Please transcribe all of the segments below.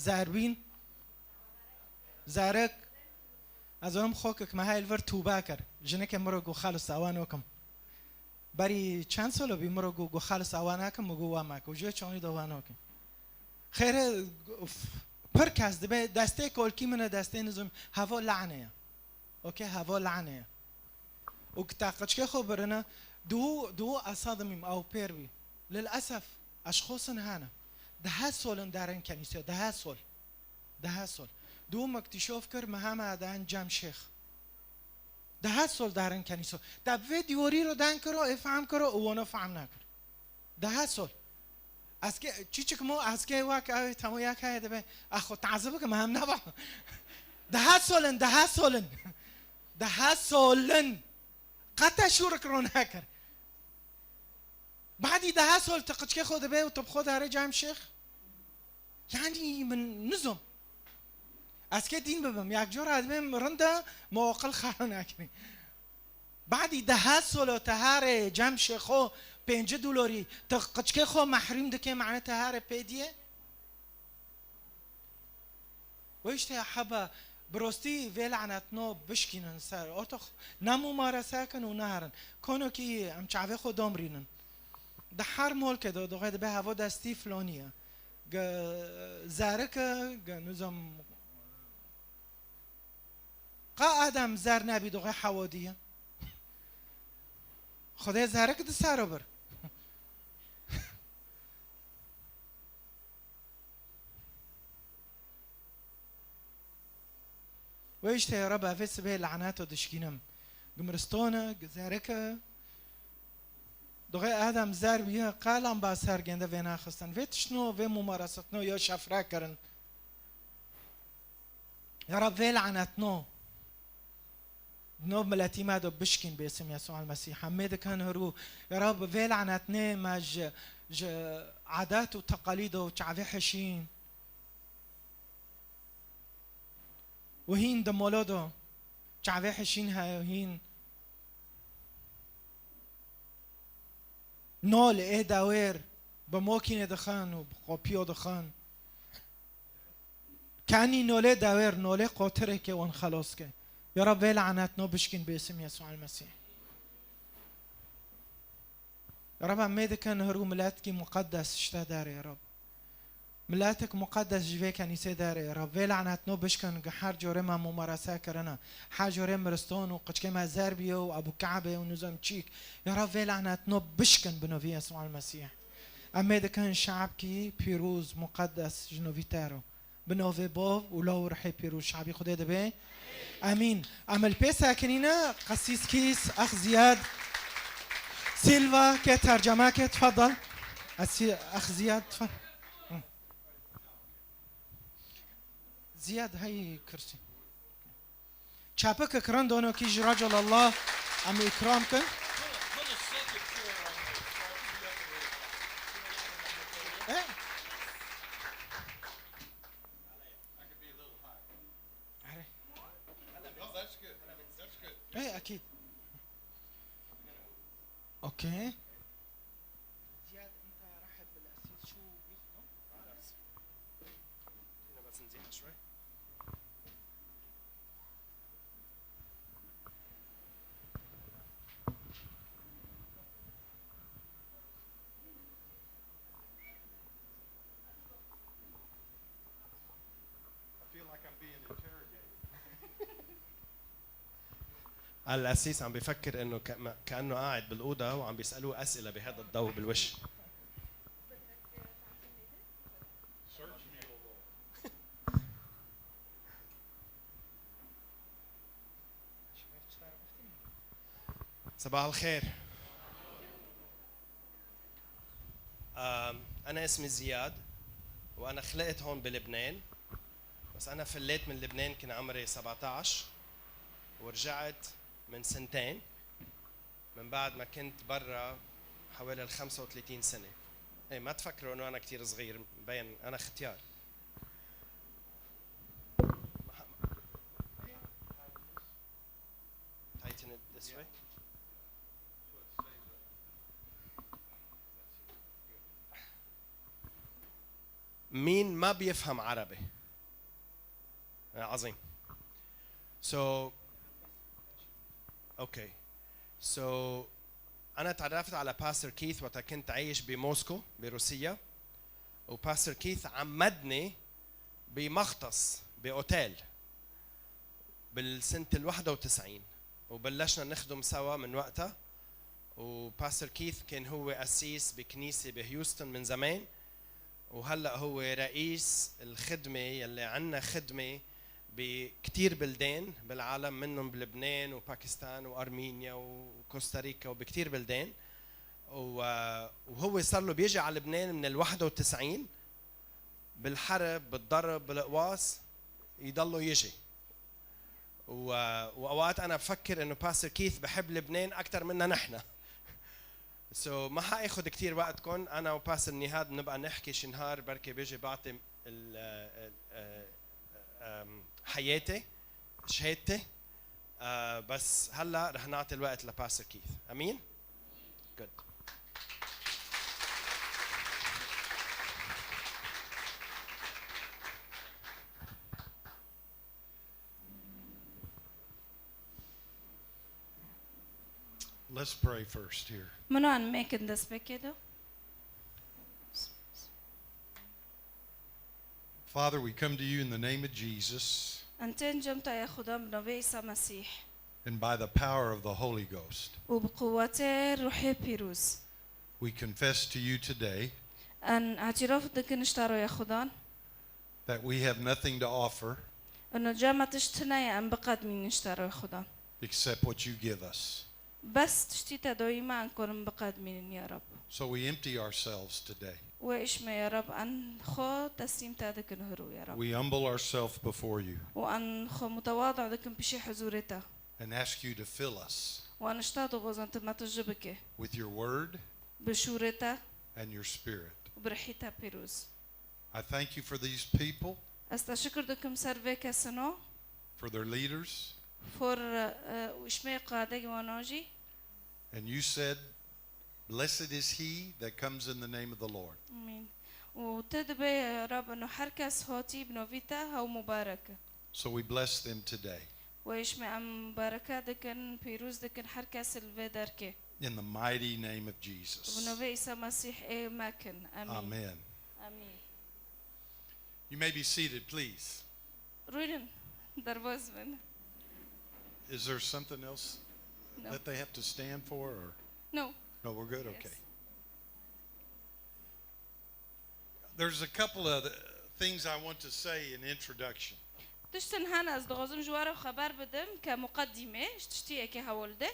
زاربين زارك ازم خوكك ما هاي الفر توباكر جنك مرقو خالص اوانوكم بري چانسولو بي مرقو خالص اواناكم مگو ماك وجو چوني دوانوكم خير بركاز دبي دستي كل كي من دستي نزم هوا لعنه اوكي هوا لعنه وكتاقش خبرنا دو اصادمم او بيربي للاسف اشخاص هانا ده سولن دارن كنيسه ده سول دو مكتشف كر مهم دان جام شيخ ده سول دارن كنيسه ده فيديوري رو دان کرو افهم کرو وانا فهم نکر ده سول اسكي چيچك مو اسكي واك تمو ياك هيدا به اخو تعذبك مهم نبا ده سولن قطع شورك رون هكر بعدي ده سول تقچك خود به وتبخود هره جام شيخ يعني من نظم اسكي دين ببم ياك جور ادم رنده موقل خارن اكني بعدي ده سول تهاره جام شيخو $5 تقچك خو محرم دكه معنى تهاره بيديه ويش يا حبا بروستي ولعنتنا بشكينن سر ارتخ نمو مارسه کن و نهرن کنو کی ام چاوه خودم رینن ده هر مول که دو دوغه به هوا دستی فلانیه زارك نظام قا آدم زار نبی دوغه حوادیه خدای زارك ده سر بر ويش يا رب افس به لعناته دشكينم قمرستونه زارك دوغه آدم زار بیا قالم با سرگنده و نخستن ویت شنو و ممارستنو یا شفره کرن يا رب لعنتنا نوب ملاتي ما دو بشكين باسم يسوع المسيح حمد كان هرو يا رب لعنتنا ما ج عادات وتقاليد وتعبي حشين وهين دمولودو تعبي حشين هين نول ايه داوير بموكين دخان وبقوبيو دخان كاني نولي داوير نولي قوترك وان خلاصك يا رب لعنتنا بشكن باسم يسوع المسيح يا رب عميد كان هرو ملاتك مقدس اشتا داري يا رب ملاتك مقدس جوه كنيسه داره يا رب لعنتنا بشكن هر جوره ما ممارسه کرنا هر جوره مرستون و قچکه مزر بیو و ابو کعبه و نظام چیک يا رب لعنتنا بشكن بنوفي يسوع المسيح امید كان شعب کی پیروز مقدس جنوبی تارو بنوفي بوف ولو رحي پیروز شعبي خدای دبه امين عمل بيسا كنينا قسيس كيس اخ زياد سيلفا كترجمه تفضل اخ زياد تفضل زياد هاي كرسي شابك كران دونو كيج رجل الله عم إكرامكن ايه ايه اكيد اوكي زياد انت رحب بالاسيس شو بيخدم هنا بس نزيحها شوي القسيس عم بيفكر انه كانه قاعد بالاوضه وعم بيسالوه اسئله بهذا الضوء بالوش. صباح الخير. انا اسمي زياد وانا خلقت هون بلبنان، بس انا فليت من لبنان كان عمري 17 ورجعت من سنتين من بعد ما كنت برا حوالي 35 سنة. ايه ما تفكروا انه انا كتير صغير، مبين انا ختيار. Tighten it this way. مين ما بيفهم عربي؟ عظيم. So okay. So أنا تعرفت على باستر كيث وقت كنت عايش بموسكو بروسيا، وباستر كيث عمدني بمختص بأوتيل بالسنة 91 وبلشنا نخدم سوا من وقتها. وباستر كيث كان هو أسيس بكنيسة بهيوستن من زمان، وهلأ هو رئيس الخدمة يلي عنا خدمة بكتير بلدان بالعالم، منهم بلبنان وباكستان وأرمينيا وكوستاريكا وبكتير بلدان. وهو صار له بيجي على لبنان من 91 بالحرب بالضرب بالقواص يضلوا يجي. واوقات انا بفكر انه باستر كيث بحب لبنان اكثر منا نحن. سو ما حاخذ كثير وقتكم، انا وباستر نهاد بنبقى نحكي شي نهار بركي بيجي بعطي حياتي شهادتي. بس هلا رح نعطي الوقت لباستر كيث. امين. جود. Let's pray first here. منو عن ماكن دس بكده. Father, we come to you in the name of Jesus أنتن جمتا يا خدا بنبي عيسى مسيح and by the power of the Holy Ghost. وبقوته روحي بيروز. We confess to you today أن اعتراف دك نشترو يا خدا that we have nothing to offer إنه جامعة تشتنا يا أم بقد من نشترو يا خدا. except what you give us. بس تشتيتا دويما أنكم بقد من يا رب. So we empty ourselves today. وإيش ما يا رب أن خو تسليم تادك نهرو يا رب. We humble ourselves before you وأن خو متواضع دكم بشي حزورته. and ask you to fill us وأن اشتاطو غزان تما تجبك with your word بشورته and your spirit. وبرحيتا بيروز. I thank you for these people, استشكر دكم سرفي كسنو for their leaders. فور وإيش ما قادة وناجي. And you said, blessed is he that comes in the name of the Lord. آمين. وتدبي يا رب إنه حركس هاتي بنوفيتا هو مباركة. So we bless them today وإيش ما مباركة دكن بيروز دكن حركس الفدركة. in the mighty name of Jesus. ونوفي عيسى مسيح إيه ماكن. آمين. Amen. آمين. You may be seated, please. روين دربوز من. Is there something else No. that they have to stand for? Or? No. No, we're good? Yes. Okay. There's a couple of things I want to say in introduction. تشتن هانا از دغازم جوارو خبر بدم كمقدمة تشتيه كهولده.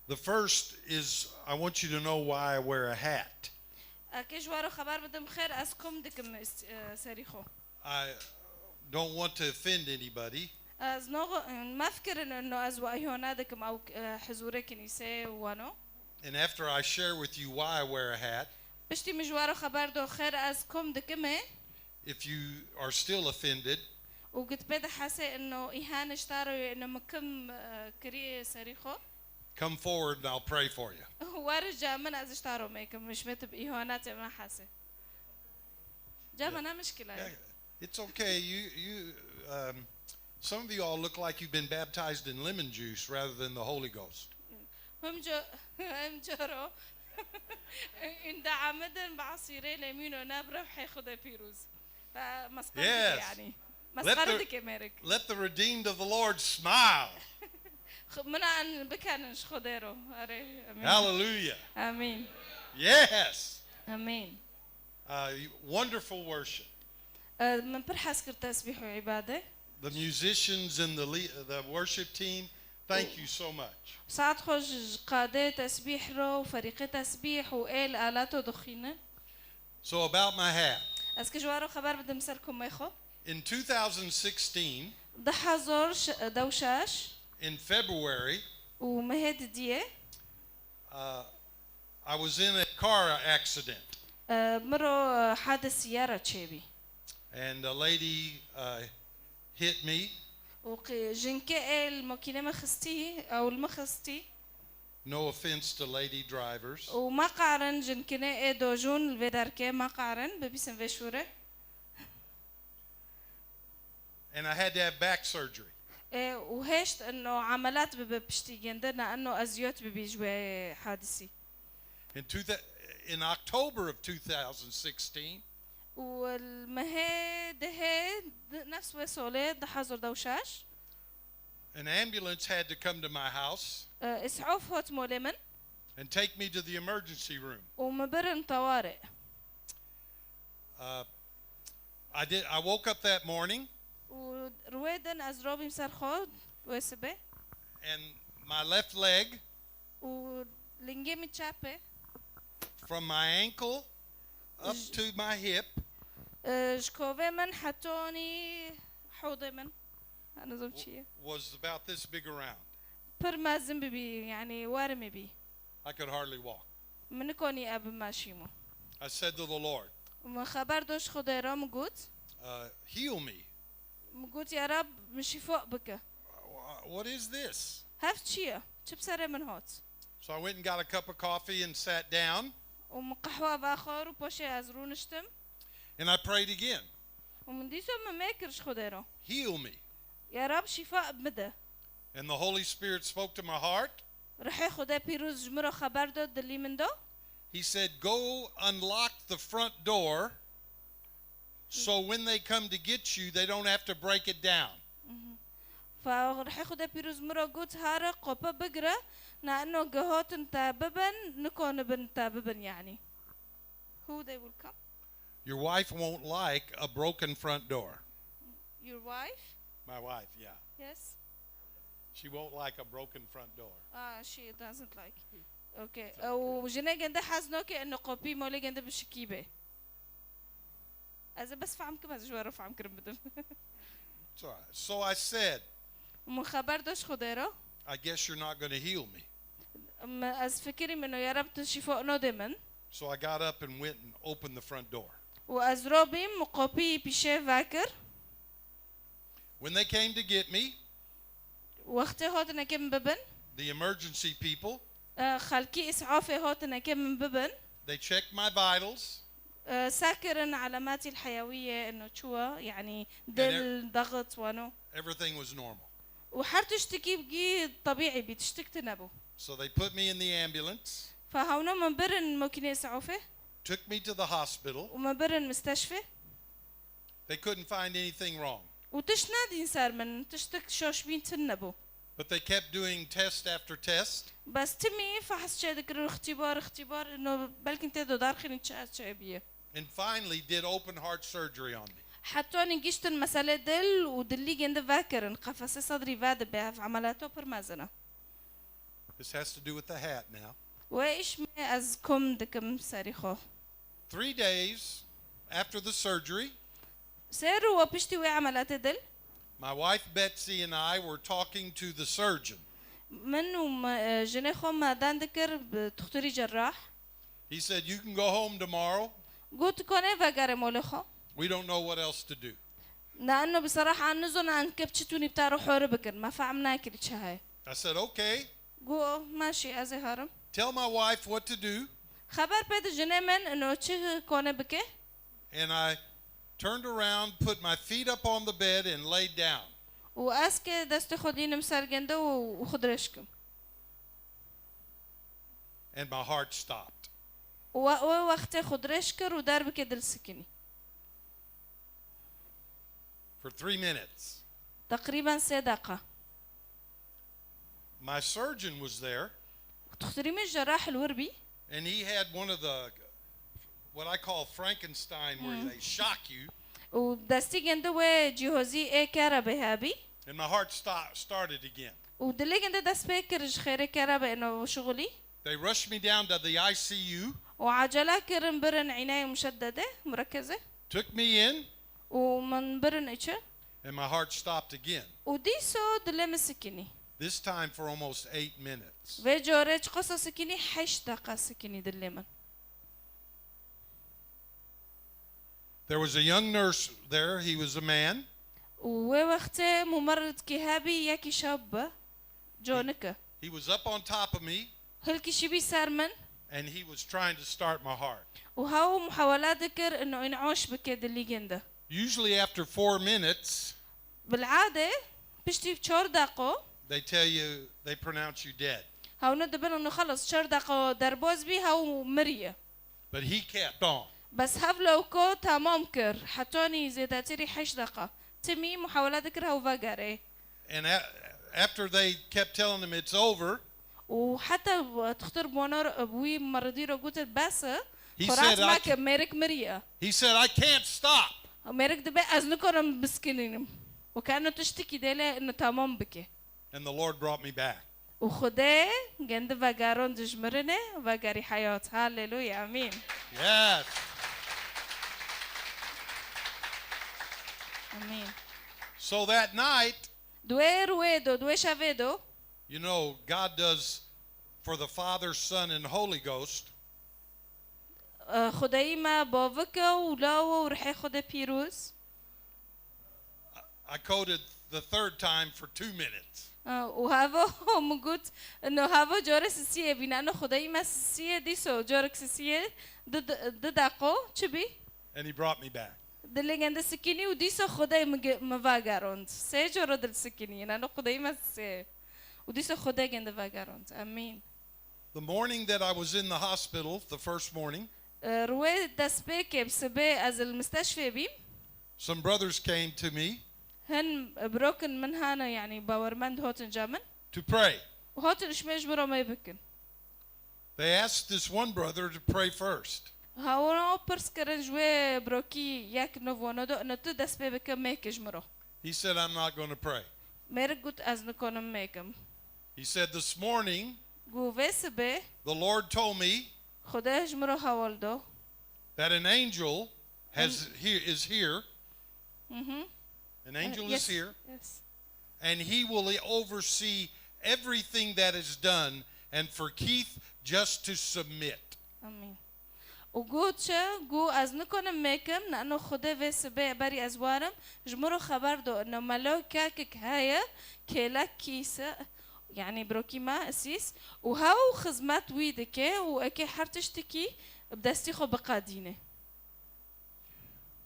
The first is I want you to know why I wear a hat. كجوارو خبر بدم خير از كم دكم سريخو. I don't want to offend anybody. از نوع ما فكر إنه از وأيهونا دكم أو حضور كنيسة وانو. And after I share with you why I wear a hat, بشتي مجوارو خبر دو خير از كم دكمه. if you are still offended, وقلت بدي حاسة إنه إيهان اشتاروا إنه مكم كريه سريخو. come forward and I'll pray for you. ورجع من از اشتاروا ميكم مش متب إيهانات ما حاسة. جامنا مشكلة. It's okay. Some of you all look like you've been baptized in lemon juice rather than the Holy Ghost. هم جرو إن دعمدن بعصيري ليمين ونابرة حياخد بيروز. فمسخرتك يعني. مسخرتك مارك. Let the redeemed of the Lord smile. منا أن بكانش خديرو. Hallelujah. آمين. Yes. آمين. Wonderful worship. من برحس كرت تسبيح وعبادة. The musicians and the worship team, thank you so much. ساعات خوش قادة تسبيح رو وفريق تسبيح وإل آلاته دخينة. So about my hat. أسكي جوارو خبر بدي مسركم ميخو. In 2016, ضحى دوشاش. in February, ومهد ديه. I was in a car accident. مرو حادث سيارة تشيبي. And a lady hit me. وجنكة الماكينة مخستي أو المخستي. No offense to lady drivers. وما قارن جنكنة دوجون الفيداركة ما قارن ببيسن فيشورة. and I had to have back surgery. وهشت انه عملات بشتيجن انه ازيوت ببيجوا حادثي. In October of 2016, والمهي دهي نفس وسولة دحزر دوشاش. an ambulance had to come to my house اسعوف هوت مولمن. and take me to the emergency room. ومبرن طوارئ. I woke up that morning ورويدن ازروبي مسرخود وسبه. and my left leg ولنجيمي تشابه. from my ankle up to my hip شكوفي من حتوني حوضي من أنا زوجية. was about this big around. برمازم ببي يعني وارمي بي. I could hardly walk. من كوني أب ماشيمو. I said to the Lord, وما خبر دوش خديرا مقوت. heal me. مقوت يا رب مشي فوق بك. What is this? هفت شيء. شبسرة من هوت. So I went and got a cup of coffee and sat down. ومقهوة باخر وبوشي أزرون اشتم. And I prayed again. ومن ديسو ما ماكرش خديرا. Heal me. يا رب شفاء بمدى. And the Holy Spirit spoke to my heart. رح خدا بيروز جمرة خبر دو دلي من دو. He said, go unlock the front door so when they come to get you, they don't have to break it down. فرح خدا بيروز مرة قوت هارا قوبا بقرة لأنه جهات تاببن نكون بن تاببن يعني. Who they will come? Your wife won't like a broken front door. Your wife? My wife, yeah. Yes. She won't like a broken front door. She doesn't like. Okay. وجنا جنده حزنوكي إنه قوبي مولي جنده بشكيبه. إذا بس فهمك ما زجوا رفع عم كرم بدم. So I said, ومن خبر دوش خديرو. I guess you're not going to heal me. از فكري منه يا رب تشفاء نودمن. So I got up and went and opened the front door. وأز روبي مقوبي بيشه فاكر. When they came to get me, وقت هاتنا كم ببن. the emergency people, خالكي إسعافي هاتنا كم ببن. they checked my vitals. ساكرن علاماتي الحيوية إنه شو يعني دل ضغط وانو. Everything was normal. وحرتشتكي بقي طبيعي بتشتك تنبو. So they put me in the ambulance. فهونا من برن ممكن يسعوفه. Took me to the hospital. ومن برن مستشفى. They couldn't find anything wrong. وتش نادي صار من تشتك شوش بين تنبو. But they kept doing test after test. بس تمي فحس شيء ذكر اختبار إنه بلكن تدو دارخين تشات شعبية. And finally did open heart surgery on me. حتى نجيشت المسألة دل ودلي جند فاكرن قفص صدري فاد بها في عملاته برمازنا. This has to do with the hat now. وإيش ما أزكم دكم ساريخو. 3 days after the surgery, سيروا وبشتي وعملات دل. my wife Betsy and I were talking to the surgeon. منو جنخو ما دان ذكر بتختاري جراح. He said, you can go home tomorrow. قلت كونه فاكر مولخو. We don't know what else to do. لأنه بصراحة عن نزون عن كبتشتوني بتاعو حور بكر ما فعمنا كل شيء. I said, okay. قو ماشي أزهرم. Tell my wife what to do. خبر بيد جنمن إنه شيء كونه بكه. And I turned around, put my feet up on the bed and laid down. وأسك دست خدين مسار جنده وخدرشكم. And my heart stopped. ووقت خدرشكر ودار بكدل سكني. For 3 minutes. تقريبا 3 دقائق. My surgeon was there. تختاري من الجراح الوربي. And he had one of the, what I call Frankenstein, where they shock you. ودستي جنده وجهوزي إيه كهرباء هابي. And my heart started again. ودلي جنده دست بكر خير كهرباء إنه شغلي. They rushed me down to the ICU. وعجلة كرن برن عناية مشددة مركزة. Took me in. ومن برن إيشه. And my heart stopped again. ودي سو دلي مسكني. This time for almost 8 minutes. وجورج قصة سكني 8 دقائق سكني دلي من. There was a young nurse there. He was a man. ووقته ممرض كهابي يكي شاب جونكا. He was up on top of me. هلكي شبي صار من. And he was trying to start my heart. وهاو محاولات ذكر إنه إنعوش بكده اللي جنده. Usually after 4 minutes, بالعادة بشتي بشور دقو they tell you, they pronounce you dead. هاو ندبن انه خلص شور دقو دربوز بي هاو مرية But he kept on. بس هاف لو كو تمام كر حتوني زيداتيري 8 دقة تمي محاولات كر هاو فاقاري And after they kept telling him it's over, وحتى تختار بونر بوي مرضيرو قلت بس He خرات said, معك ميرك مرية he said, I can't stop. ميرك دبي أزنكرم بسكنينم وكأنه تشتكي ديله إنه تمام بكي And the Lord brought me back. وخده جند فاقارون دجمرنه فاقاري حياة هاليلويا أمين Yes. أمين So that night, دوي رويدو دوي شافيدو you know, God does for the Father, Son, and Holy Ghost. خدایی ما باوکا و لاو و رحی خدا پیروز I coded the third time for 2 minutes. و هوا موجود انه هوا جور سسیه بینا انه خدایی ما سسیه دیسو جورك سسیه دداقو چبی And he brought me back. دلی گند سکینی و دیسو خدایی مواگاروند سه جور دل سکینی انه خدایی ما سه و دیسو خدایی گند واگاروند امین The morning that I was in the hospital, the first morning, روی دست بکه بسبه از المستشفى بیم some brothers came to me هن بروكن من هانا يعني باورمند هوتن جامن to pray. وهوتن اشميش برو ما يبكن They asked this one brother to pray first. هاونو برس كرن جوي بروكي ياك نوفونو دو انو تدس بكم ميكج مرو He said, I'm not going to pray. ميرك قلت از نكونم ميكم He said, this morning, قو فيسبه the Lord told me خداش مرو هاولدو that an angel is here. An angel is here. Yes. And he will oversee everything that is done, and for Keith just to submit. امين وقوت قو از نكونم ميكم لانه خدا فيسبه بري ازوارم جمرو خبر دو انه ملو كاكك هاي كيلا كيسه يعني بروكي ما اسيس وهاو خزمات ويدكي واكي حرتشتكي بدستي خو بقادينه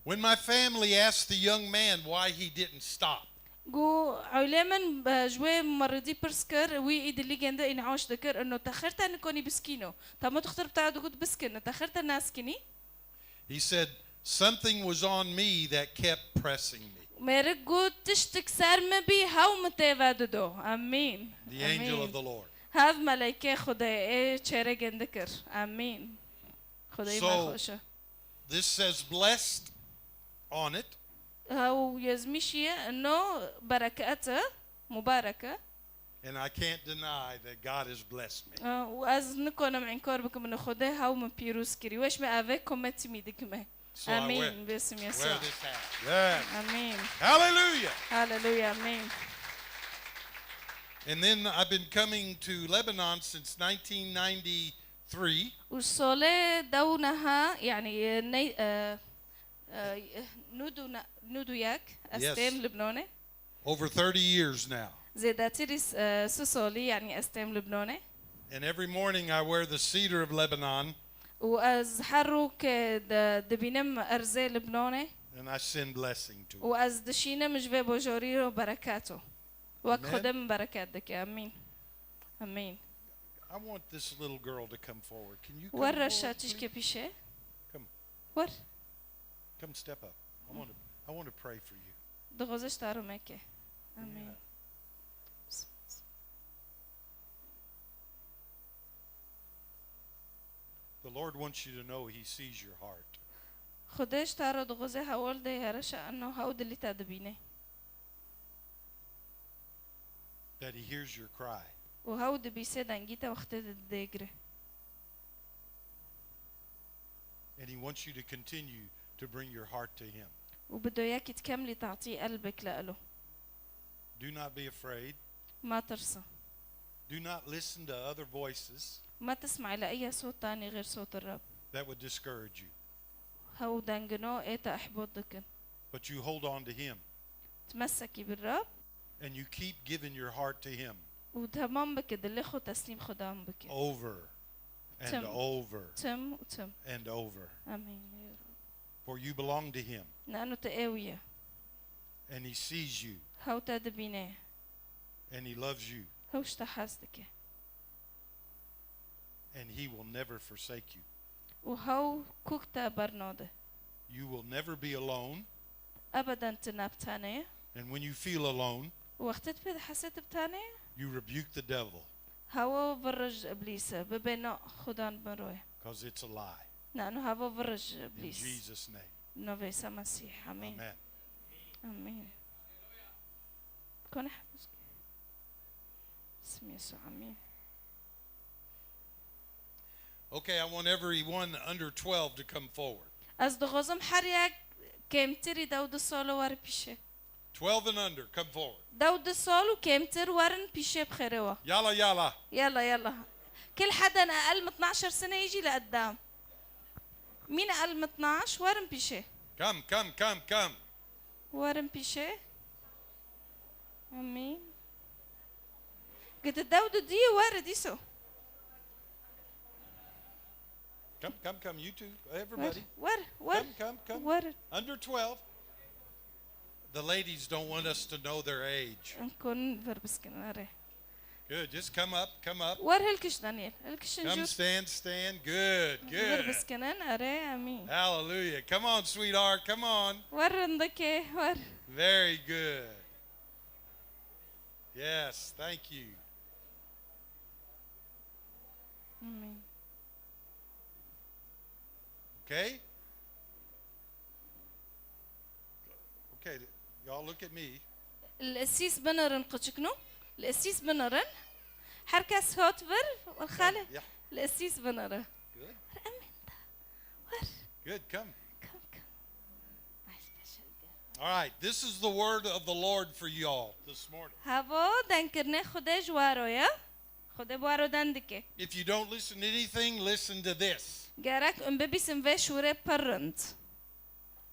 When my family asked the young man why he didn't stop, قو علماً جوي مرضي برسكر وي إيد اللي جنده إن عاش ذكر إنه تأخرت أن كوني بسكينه تامو تختار بتاعه دكتور بسكين تأخرت الناس كني he said, something was on me that kept pressing me. ميرك قو تشتك سار مبي هاو متفاددو آمين The angel of the Lord. هاف ملايكة خداي إيه شيرة جندكر آمين خداي ما So- خوشه This says blessed on it. هاو يزمشي إنه بركاته مباركة And I can't deny that God has blessed me. وأز نكون معين كوربكم إنه خداي هاو من بيروس كري وش ما أفكم متمي دكمه So I آمين باسم wear يسوع this hat. Yes. آمين Hallelujah. هاللويا آمين And then I've been coming to Lebanon since 1993. والصلاة دونها يعني نودو ياك أستيم لبناني Over 30 years now. زيداتيري سوسولي يعني أستيم لبناني And every morning I wear the cedar of Lebanon وأز حروك دبينم أرزي لبناني and I send blessing to it. وأز دشينة مجفي بوجوريرو بركاته وك Amen. خدم بركات دك آمين آمين I want this little girl to come forward. Can you come ور forward, رشاتش please? كبيشة Come. ور Come step up. I want to pray for you. دغوزش تارو مكة آمين The Lord wants you to know He sees your heart. خداش تارو دغوزي هاول دي هرشا أنه هاود اللي تدبينه That He hears your cry. وهاود بيسيد انجيتا وقت الدقرة And He wants you to continue to bring your heart to Him. وبده اياك تكملي تعطيه قلبك لإله Do not be afraid. ما ترسى Do not listen to other voices ما تسمعي لأي صوت تاني غير صوت الرب that would discourage you. هاو دانجنو ايتا احبطك But you hold on to Him تمسكي بالرب and you keep giving your heart to Him وتمام بك دلخو تسليم خدام بك over and Tim. over تم وتم and over. امين يا رب For you belong to Him. لأنه تقاوية and he sees you هاو تدبينه and he loves you هوش تحسدك and he will never forsake you. وهو كوكتا برنوده You will never be alone, أبدا تنابتانه and when you feel alone, وقتت بيد حسيت بتانه you rebuke the devil هوا فرج إبليس ببنا خدان بروي because it's a lie. لأنه هوا فرج In إبليس Jesus' name. نوفي سمسيح آمين Amen. آمين كون حفظك بسم يسوع آمين Okay, I want everyone under 12 to come forward. از دغزم حريك كمتري داود الصول ور بيشه 12 and under, come forward. داود الصول وكمتر ورن بيشه بخيروا Yalla, yalla. يلا كل حدا اقل من 12 سنه يجي لقدام مين اقل من 12 ورن بيشه Come. ورن بيشه امين قلت داود دي ورد يسو Come, you two, everybody. ور Come. ور Under 12. The ladies don't want us to know their age. نكون بربسكن وري Good, just come up. ور هلكش دانيال هلكش Come نجوت stand. Good. بربسكنن اري امين Hallelujah. Come on, sweetheart, come on. ور ندكي ور Very good. Yes, thank you. امين Okay? Okay, y'all look at me. القسيس بنرن قشكنو القسيس بنرن حركس هوتفر والخالة Yeah, القسيس بنرن good. ور Good, come. كم All right, this is the word of the Lord for y'all this morning. هاو دنكرني خده جوارو يا خده بوارو دندكي If you don't listen to anything, listen to this. جارك ام ببي سنفي شوري برنت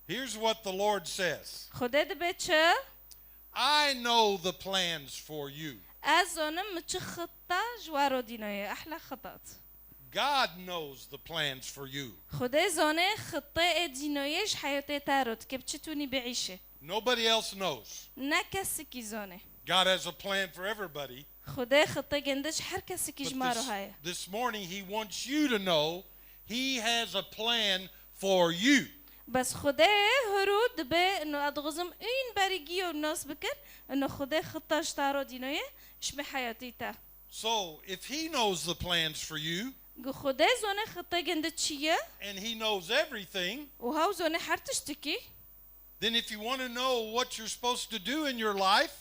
Here's what the Lord says. خده دبتشا I know the plans for you. ازونم متش خطة جوارو دينوية احلى خطط God knows the plans for you. خده زونه خطة دينويش حياتي تاروت كبتشتوني بعيشة Nobody else knows. نكسكي زونه God has a plan for everybody. خده خطة جندش حركسكي But جمارو هاي this morning, He wants you to know He has a plan for you. بس خده هرود به انه ادغزم این بريجيو الناس بكر انه خده خطة اشتارو دينوية اش بحياتي تا So, if He knows the plans for you, جو خده زونه خطة جندتشية and He knows everything, وهاو زونه حرتشتكي then if you want to know what you're supposed to do in your life,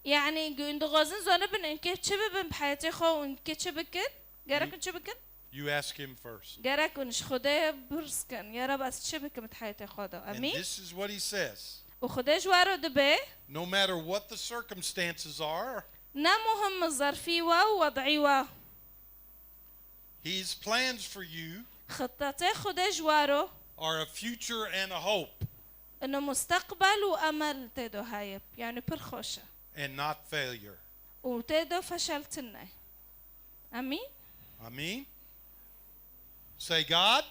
يعني جو اندغازن زونه بن انكي تشبه بحياتي خو انكي تشبكن جارك تشبكن you ask Him first. جارك ونش خده برسكن يا رب استشبك بحياتي خدا And امين this is what He says. وخده جوارو دبي No matter what the circumstances are, نا مهم الظرفي ووضعي His plans for you خطتي خده جوارو are a future and a hope انه مستقبل وامل تدو هايب يعني برخوشة and not failure. وتدو فشلتنا امين Amen. Say, God,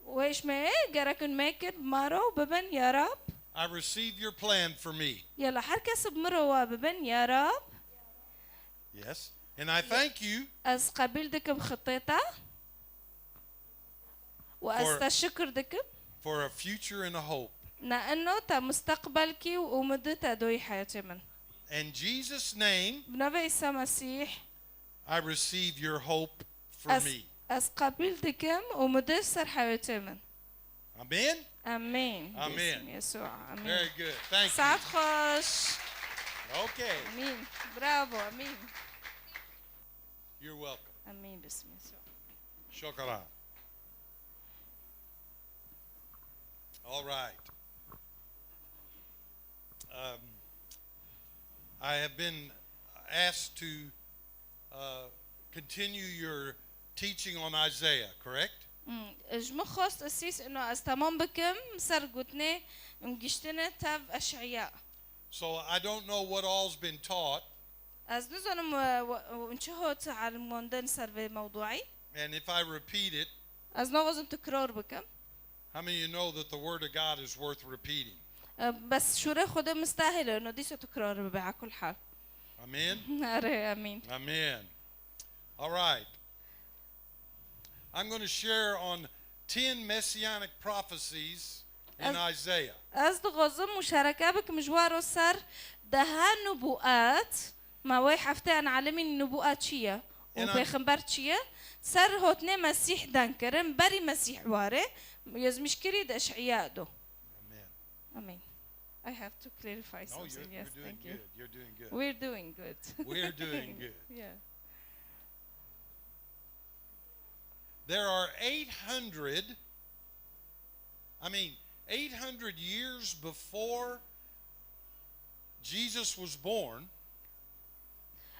ويش ما جركن ماكر مارو ببن يا رب I receive your plan for me. يلا حركس بمروا ببن يا رب Yes. And I thank you از قبيل دكم خطيتا واستشكر دكم for a future and a hope. لانه تا مستقبلكي ومدتا دوي حياتي من In Jesus' name, بنبي عيسى مسيح I receive your hope for me. از قبيل دكم ومدسر حياتي من Amen. امين آمين. باسم يسوع امين Very good. Thank سعد you. خوش Okay. امين برافو امين You're welcome. امين باسم يسوع Shukran. All right. I have been asked to continue your teaching on Isaiah, correct? اجمع خاص اسيس انه از تمام بكم سرقتني مجشتنا تاف اشعياء So I don't know what all's been taught, از نزونم ونشهوت على الموندن سرفي موضوعي and if I repeat it, از نغزم تكرار بكم how many of you know that the Word of God is worth repeating? بس شوري خده مستاهله انه دي تكرار على كل حال. Amen. أري امين. Amen. All right. I'm going to share on 10 messianic prophecies in Isaiah. أصدقائي مشاركة بك مجواره صار ده نبوءات ما وي حفتان عالمي النبوءات شيا وبيخبر شيا صار هوتني مسيح دانكرن بري مسيح واره يزمش كريد أشعياء دو. Amen. آمين. I have to clarify No, something. you're Yes, doing thank you. good. You're doing good. We're doing good. We're doing good. Yeah. There are 800 years before Jesus was born,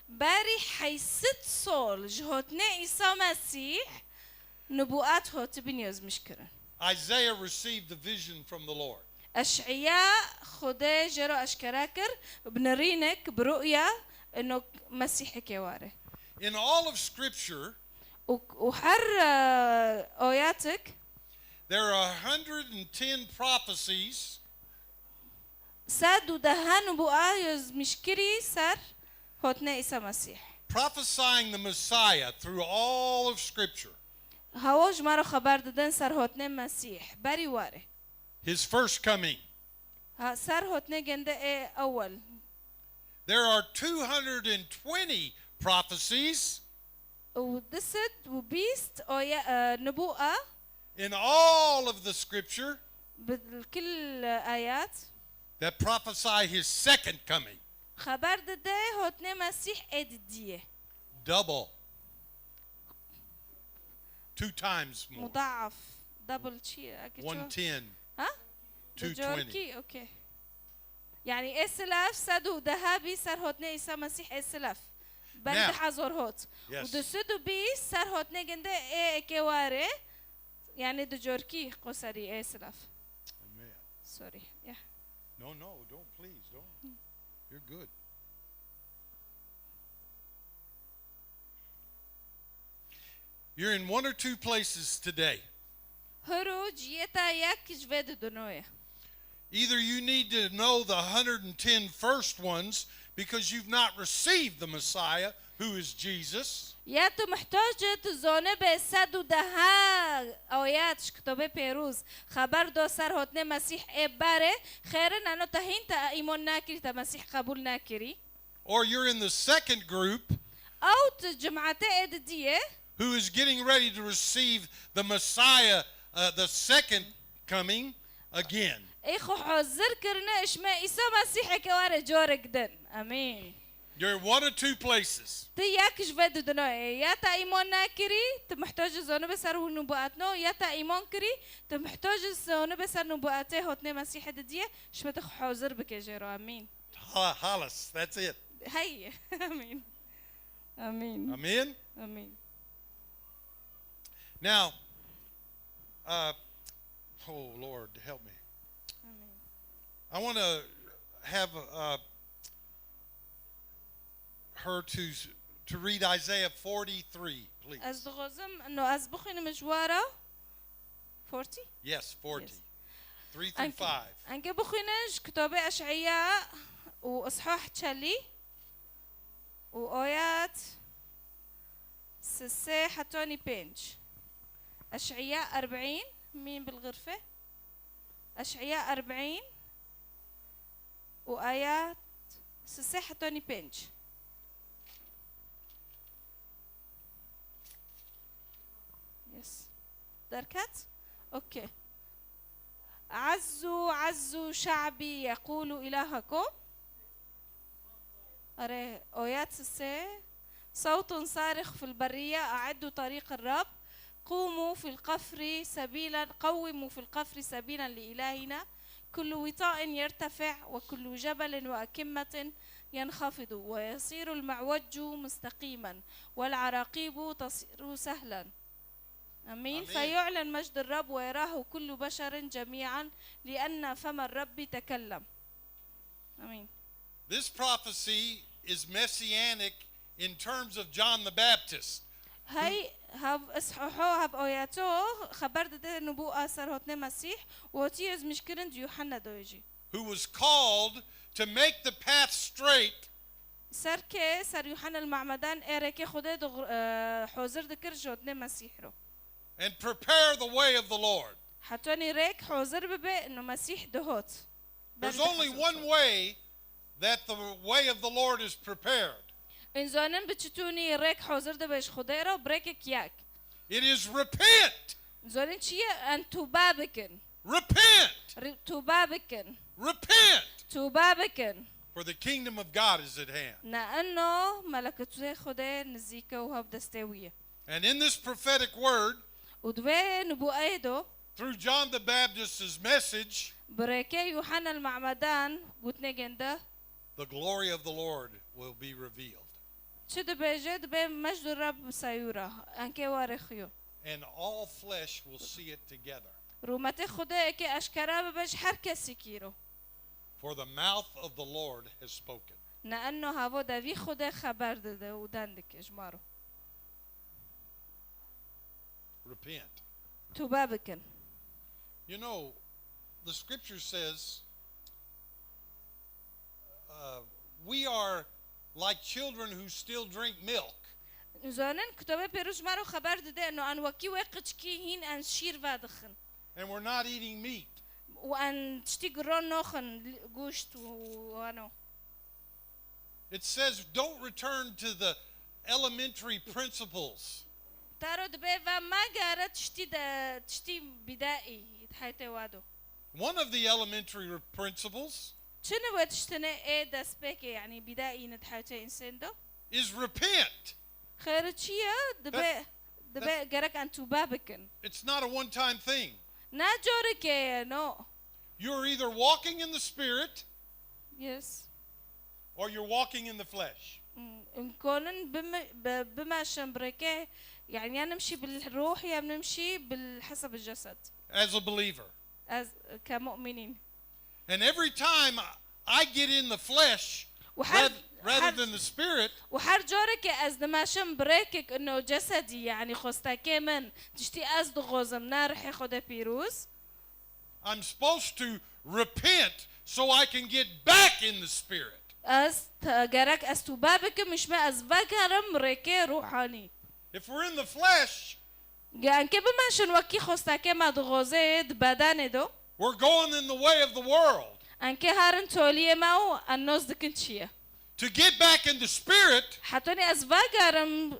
باري حيست صول جهوتنا عيسى مسيح نبوءات هوت بنيوز مشكرة. Isaiah received the vision from the Lord. أشعياء خده جرو أشكراكر بنرينك برؤية إنه مسيحك يواره. In all of Scripture, وحر آياتك there are 110 prophecies سادو دهان نبوءة يز مشكري سر هوتنا عيسى مسيح. prophesying the Messiah through all of Scripture. هواج مرة خبر ددن سر هوتنا مسيح بري واره. His first coming. سر هوتنا جنده أول. There are 220 prophecies ودست وبيست نبوءة in all of the Scripture بكل آيات that prophesy his second coming. خبر دده هوتنا مسيح إدديه. Double. 2 times more. مضاعف دبل شيء 110. ها 220. جوركي اوكي يعني اسلاف سدو ذهبي صار هوتنا عيسى مسيح اسلاف بند Now. حزور هوت Yes. ودسدو بي صار هوتنا جنده كواره يعني دجوركي قصري اسلاف. Amen. سوري يا No, don't, please, don't. You're good. You're in 1 or 2 places today. هروج يتا يك جفيد دنويا. Either you need to know the 110 first ones because you've not received the Messiah, who is Jesus. يا تو محتاجة تزونه بسدو دها آيات كتابه بيروز خبر دو سر هوتنا مسيح إباره خيرن أنو تهين تا إيمان ناكري تا مسيح قبول ناكري Or you're in the second group أو تجمعته إددية who is getting ready to receive the Messiah, the second coming again. إخو حزر كرنا إشما إيسا مسيح كواره جورك دن أمين. You're in 1 or 2 places. تياك جفيد دنويا يا تا إيمان ناكري تمحتاج زونه بسر نبوءاتنا يا تا إيمان كري تمحتاج زونه بسر نبوءاته هوتنا مسيح إددية شما تخو حزر بكجيرو أمين. Halas, that's it. هيا امين امين Amen? امين. Now, oh Lord, help me. I want to have her to read Isaiah 43, please. از دغزم انه از بخين مجوارة 40 Yes, 40. Yes. 3 through 5. انك بخينج كتابة اشعياء واصحاح تشالي وآيات سسي حتوني بينج. اشعياء 40 مين بالغرفة؟ اشعياء 40 وآيات سسي حتوني بينج. يس دركت؟ اوكي. عزوا شعبي يقول إلهكم. أري آيات سسي صوت صارخ في البرية أعدوا طريق الرب قوموا في القفر سبيلا قوموا في القفر سبيلا لإلهنا كل وطاء يرتفع وكل جبل وأكمة ينخفض ويصير المعوج مستقيما والعراقيب تصير سهلا. أمين. فيعلن مجد الرب ويراه كل بشر جميعا لأن فم الرب تكلم. أمين. This prophecy is messianic in terms of John the Baptist. هاي هاف اصححو هاف آياتو خبر ده نبوءة سر هوتنا مسيح وتيز مشكرن يوحنا دويجي. who was called to make the path straight سر يوحنا المعمدان إيريكي خده حوزر دكر جودني مسيح رو and prepare the way of the Lord. حتوني ريك حوزر ببي إنه مسيح دهوت. There's only one way that the way of the Lord is prepared. إن زانن بتشتوني ريك حوزر ده بيش خده رو بريك كياك. It is repent. زانن شيء أن توبابكن. Repent. توبابكن. Repent. توبابكن. For the kingdom of God is at hand. لأنه ملكته خده نزيكه وهب دستوية. And in this prophetic word, ودوه نبوءه دو through John the Baptist's message, بريكي يوحنا المعمدان قلتنا جنده the glory of the Lord will be revealed. شد بيجد بي مجد الرب سيورة أنكي وارخيو And all flesh will see it together. رومتي خده اكي أشكرا ببج هر كسي كيرو For the mouth of the Lord has spoken. لأنه هاو داوي خده خبر داده ودندك اجمارو Repent. توبة بكن. You know, the scripture says we are like children who still drink milk. زانن كتابه پیروش مارو خبر داده انه ان وکی وقت کی هین ان شیر وادخن And we're not eating meat. وان تشتي گرون نوخن گوشت وانو. It says don't return to the elementary principles. تارو دبي و ما قارت تشتي بدائي حياتي وادو. One of the elementary principles شنو وتشتني ايه دسبيكي يعني بدائي نتحياتي انسان دو؟ is repent. خير تشيا دبي قارك ان توبا بكن. It's not a one-time thing. نا جورك no. You're either walking in the spirit Yes. or you're walking in the flesh. إن كونن بما شمبركه يعني يا نمشي بالروح يا نمشي بالحسب الجسد. As a believer. كمؤمنين. And every time I get in the flesh rather than the spirit, وحر جورك از ما شمبركك إنه جسدي يعني خستكي من تشتي از دغوزم نارح خدا بيروز. I'm supposed to repent so I can get back in the spirit. از تجارك از توبابك مش ما از فكرم ركي روحاني. If we're in the flesh, يعني كيف ما شنوكي خستكي ما دغوزيد بدن دو. we're going in the way of the world. أنك هارن توليه ماو الناس دكنشية. To get back in the spirit, حتوني از فكرم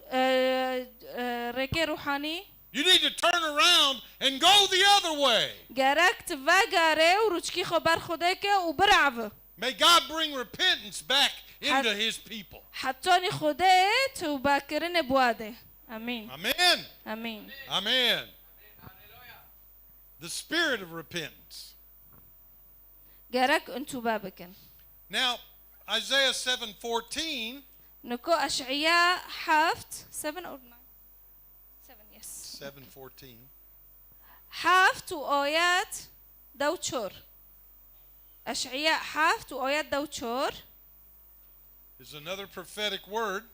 ركي روحاني. you need to turn around and go the other way. جارك تفكره وروشكي خبر خدك وبرعبه. May God bring repentance back into His people. حتوني خدت وباكرين بواده. آمين. Amen. آمين. Amen. The spirit of repentance. جارك انتو بابكن. Now, Isaiah 7:14. نكو أشعياء حافت 7 or 9. 7 yes. 7:14. حافت وآيات دوتشور. أشعياء حافت وآيات دوتشور. Is another prophetic word.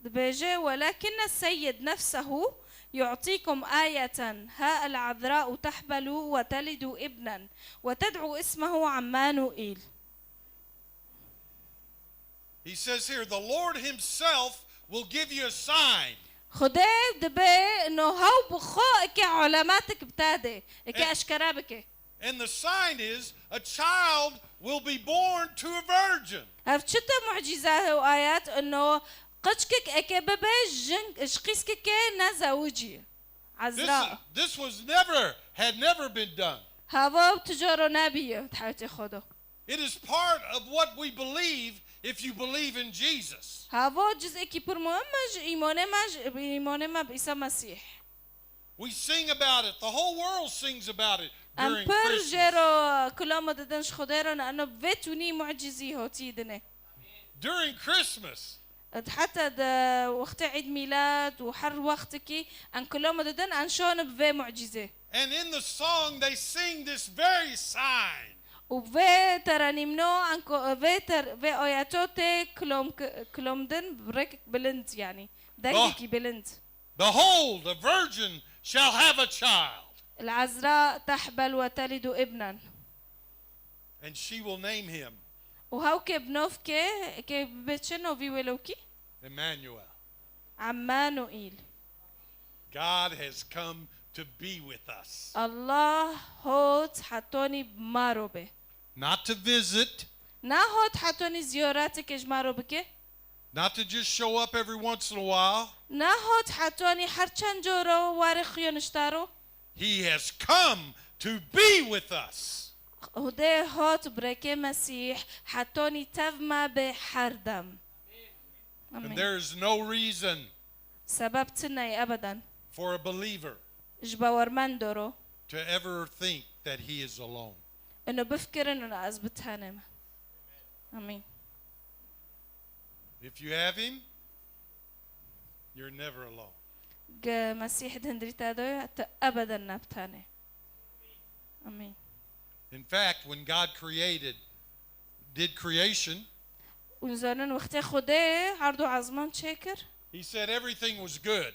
بيجي ولكن السيد نفسه يعطيكم آية ها العذراء تحبل وتلد ابنا وتدعو اسمه عمانوئيل. He says here, the Lord Himself will give you a sign. خدي دبي إنه هاو بخوك علاماتك بتادي إكي أشكرابك. And the sign is a child will be born to a virgin. هفتشتا معجزة وآيات إنه قشكك إكي ببي جن إشقيسكك نزوجي عذراء. This had never been done. هاو تجارو نبيه تحياتي خدو. It is part of what we believe if you believe in Jesus. هاو جزء كبير مهم إيمانما بإيسا مسيح. We sing about it. The whole world sings about it during أمبر Christmas. جرو كلام ددنش خديرو لأنه بفتوني معجزي هو تيدنه. During Christmas. حتى ده وقت عيد ميلاد وحر وقتكي أن كلام ددن أنشون بفي معجزة. And in the song they sing this very sign. وفي ترانيمنو أنكو في آياتوتي كلام دن بريك بلند يعني دقيقي بلند. Behold, a virgin shall have a child, العذراء تحبل وتلد ابنا and she will name him وهو كبنوفكي كبتشنو في ولوكي Emmanuel. عمانوئيل. God has come to be with us. الله هوت حطوني بماروبه Not to visit, نا هوت حطوني زياراتك اجماروبك not to just show up every once in a while. نا هوت حطوني حرچن جورو وارخيو نشتارو. He has come to be with us. هده هوت بركة مسيح حطوني تفما بحردم. And there is no reason سبب تناي أبدا for a believer جباور من دورو to ever think that he is alone. إنه بفكر إنه أنا أزبط هنم. آمين. If you have him, you're never alone. جا مسيح دندري تادو أبدا نبتاني. آمين. In fact, when God did creation, ونزانن وقت خوده عرضو عزمان شكر. he said everything was good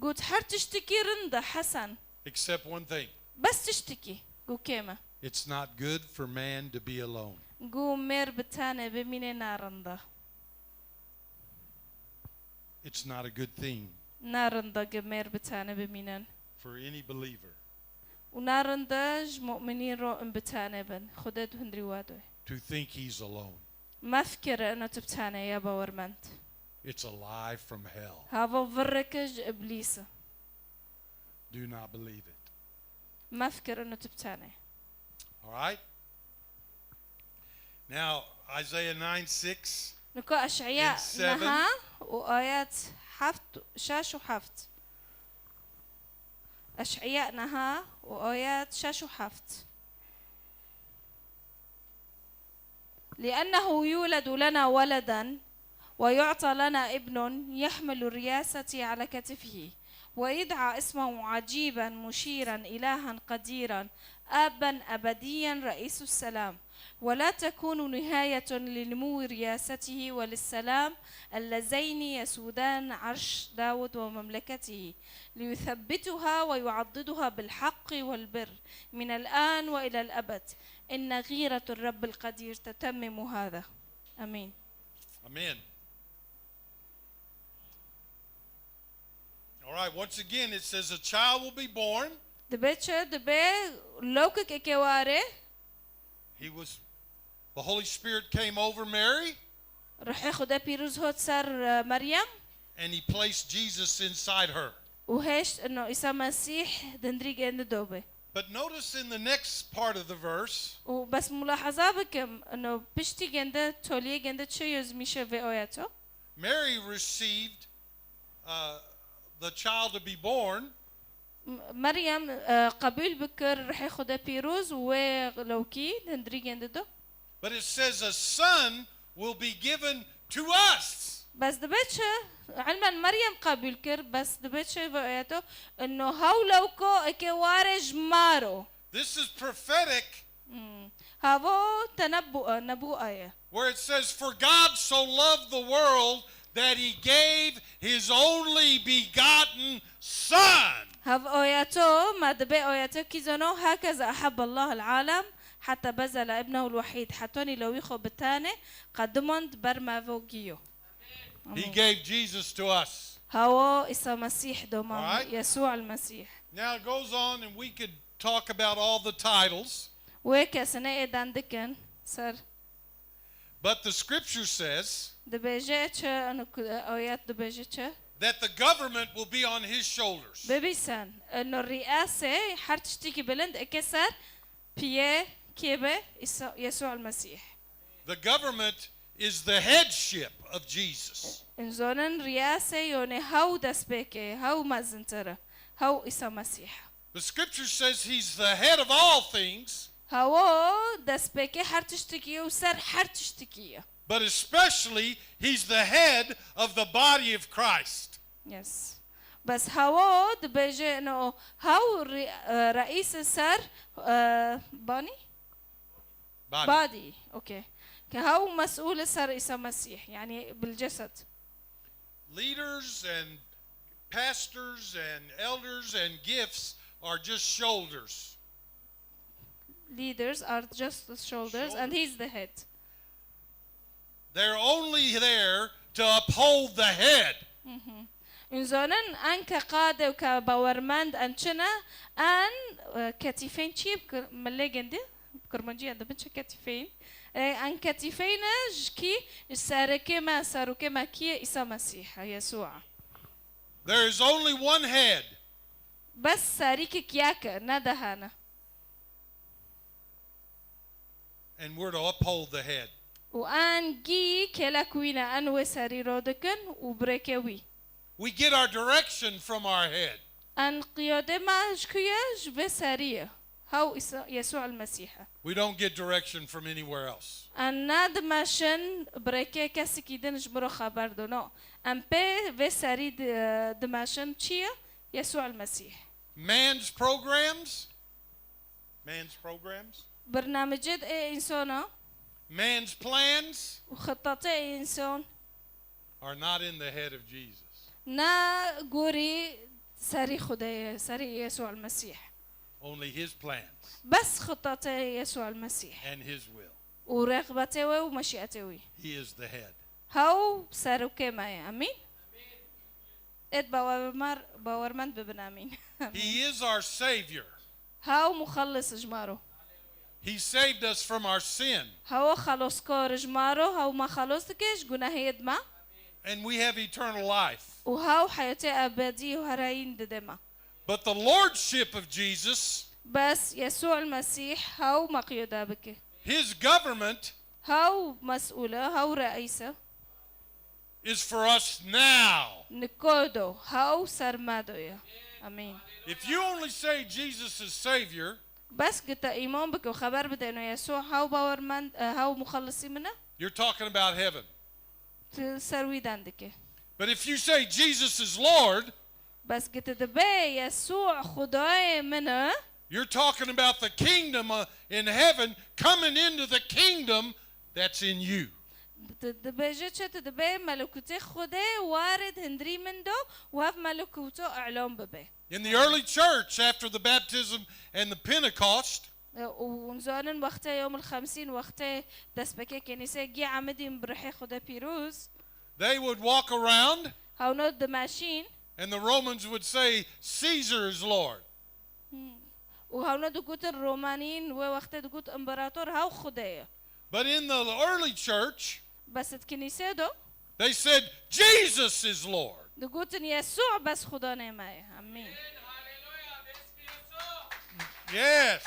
قلت حر تشتكي رندا حسن. except one thing. بس تشتكي. قو كيما. It's not good for man to be alone. قو مير بتاني بميني نارندا. It's not a good thing نارندا جمير بتاني بمينن. for any believer ونارندا مؤمنين رو ام بتاني بن. خدت هندري وادوي. to think he's alone. ما فكر انه تبتاني يا باورمنت. It's a lie from hell. هذا فركج ابليس. Do not believe it. ما فكر انه تبتاني. All right? Now, Isaiah 9:6. نكو اشعياء In 7. نها وايات حفت شاش وحفت. اشعياء نها وايات شاش وحفت. لأنه يولد لنا ولدا ويعطى لنا ابن يحمل الرياسة على كتفه ويدعى اسمه عجيبا مشيرا إلها قديرا آبا أبديا رئيس السلام ولا تكون نهاية لنمو رياسته وللسلام اللذين يسودان عرش داود ومملكته ليثبتها ويعضدها بالحق والبر من الآن وإلى الأبد إن غيرة الرب القدير تتمم هذا. آمين. Amen. All right, once again it says a child will be born. دبي لوكك إكواري. The Holy Spirit came over Mary رح ياخد بيروز هوت صار مريم. and he placed Jesus inside her. وهيش إنه عيسى مسيح دندريج عند دوبه. But notice in the next part of the verse, وبس ملاحظة بكم إنه بيشتي عند تولي عند شو يزميشه في آياته. Mary received the child to be born. مريم قبيل بكر رح ياخد بيروز ولوكي دندريج عند دو. But it says a son will be given to us. بس دبيتش علما مريم قبيل كر بس دبيتش في آياته إنه هولوكو إكوارج مارو. This is prophetic. هاو نبوءة. Where it says, for God so loved the world that he gave his only begotten son. هاف آياته ما دبي آياته كيزانو هكذا أحب الله العالم حتى بذل ابنه الوحيد حتوني لو يخو بتاني قدمند برما فوقيو. He gave Jesus to us. هاو إسا مسيح دوما Alright. يسوع المسيح. Now it goes on and we could talk about all the titles. ويك سنة داندكن سر But the scripture says دبيجيتش أنو آيات دبيجيتش that the government will be on his shoulders. ببيسان أنو الرئاسة حرتشتكي بلند إكسر بيه كيبه يسوع المسيح. The government is the headship of Jesus. إنزونن رئاسة يوني هاو دسبيكي هاو مازنترة هاو إسا مسيح. The scripture says he's the head of all things, هاو دسبيكي حرتشتكي وسر حرتشتكي. but especially he's the head of the body of Christ. Yes. بس هاو دبيجي إنه هاو رئيس سر باني بادي أوكي كهاو مسؤول سر إسا مسيح يعني بالجسد. Leaders and pastors and elders and gifts are just shoulders. Leaders are just the shoulders and he's the head. They're only there to uphold the head. إنزونن أن كقادة وكباورماند أنشنا أن كتفين شيء ملقندي كرمانجي عند بنش كتفين أن كتفين جكي ساركي ما ساروكي ما كي إسا مسيح يسوع. There is only one head. بس ساريك كياك ندهانا. And we're to uphold the head. وأن جي كلا كوينا أن وساري رودكن وبركوي. We get our direction from our head. أن قيادة ما جكياش بسارية. هاو يسوع المسيح. We don't get direction from anywhere else. أن ناد ماشن بركة كسي كيدن جبرو خبر دونو. أن بي وساري دماشن تشيا يسوع المسيح. Man's programs, برنامجات إنسانا man's plans وخطط إنسان are not in the head of Jesus. نا غوري ساري خداي ساري يسوع المسيح. Only his plans بس خطط يسوع المسيح. and his will. ورغبته ومشيئته. He is the head. هاو ساروكي معي أمين. إد باورمان ببنامين. He is our Savior. هاو مخلص جمارو. He saved us from our sin. هاو خلص كور جمارو هاو ما خلصتكش جناهي دما. And we have eternal life. وهاو حياتي أبدي وهراين ددما. But the Lordship of Jesus, بس يسوع المسيح هاو مقيودة بك. his government, هاو مسؤولة هاو رئيسة. is for us now. نكودو هاو سرمادو يا. أمين. If you only say Jesus is Savior, بس قلت إيمان بك وخبر بده إنه يسوع هاو باورمان هاو مخلصي منه. you're talking about heaven. تسروي داندك. But if you say Jesus is Lord, بس قلت دبي يسوع خداي منه. you're talking about the kingdom in heaven coming into the kingdom that's in you. دبي جت دبي ملكوتي خداي وارد هندري من دو وهف ملكوته إعلام ببي. In the early church, after the baptism and the Pentecost, ونزانن وقت يوم الخمسين وقت دسبكي كنيسة جي عمدي برحي خدا بيروز. they would walk around هاو نود ماشين. and the Romans would say, Caesar is Lord. وهاو نود قوت الرومانيين ووقت قوت إمبراطور هاو خدايا. But in the early church, بس الكنيسة دو they said, Jesus is Lord. قوت يسوع بس خدانا معي. أمين. Yes.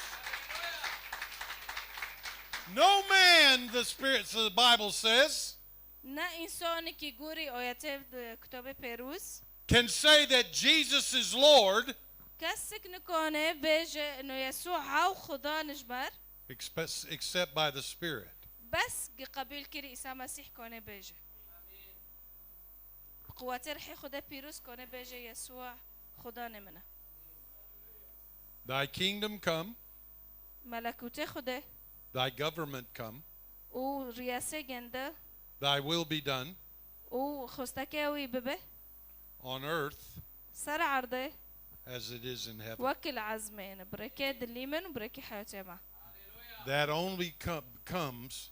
No man, the Bible says, نا إنسان كي جوري آياته كتاب بيروز can say that Jesus is Lord كسك نكونه بيجي إنه يسوع هاو خدا نجبر except by the Spirit. بس قبيل كري إسا مسيح كونه بيجي قوة رحي خدا بيروز كونه بيجي يسوع خدا نمنا. Thy kingdom come, ملكوته خدا thy government come, ورياسة جنده thy will be done وخستكاوي ببه on earth سر عرضه as it is in heaven. وكل عزمين بركة دليمن وبركة حياتي معه. That only comes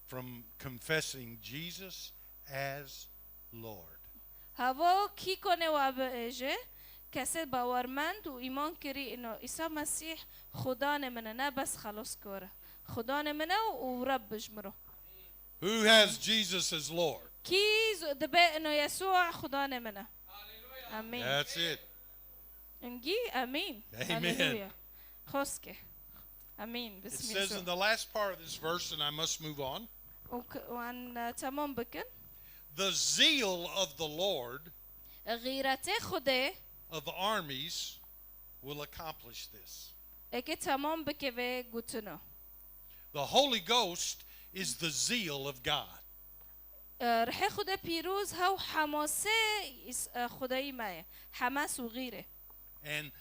from confessing Jesus as Lord. هوا كي كونه وابجه کسی باورمند و ایمان کری اینو عیسی مسیح خدا نمونه نه بس خلاص کاره خدا نمونه و رب بجمره. Who has Jesus as Lord? کی دبه اینو یسوع خدا نمونه. آمین. That's it. انگی آمین. Amen. خوسکه. آمین. It بسم says in الله. the last part of this verse, and I must move on, وان تمام بکن. the zeal of the Lord غیرت خدا of armies will accomplish this. اگه تمام بکه و گوتنو. The Holy Ghost is the zeal of God. رح خدا پیروز هاو حماسه خدایی مایه حماس و غیره. And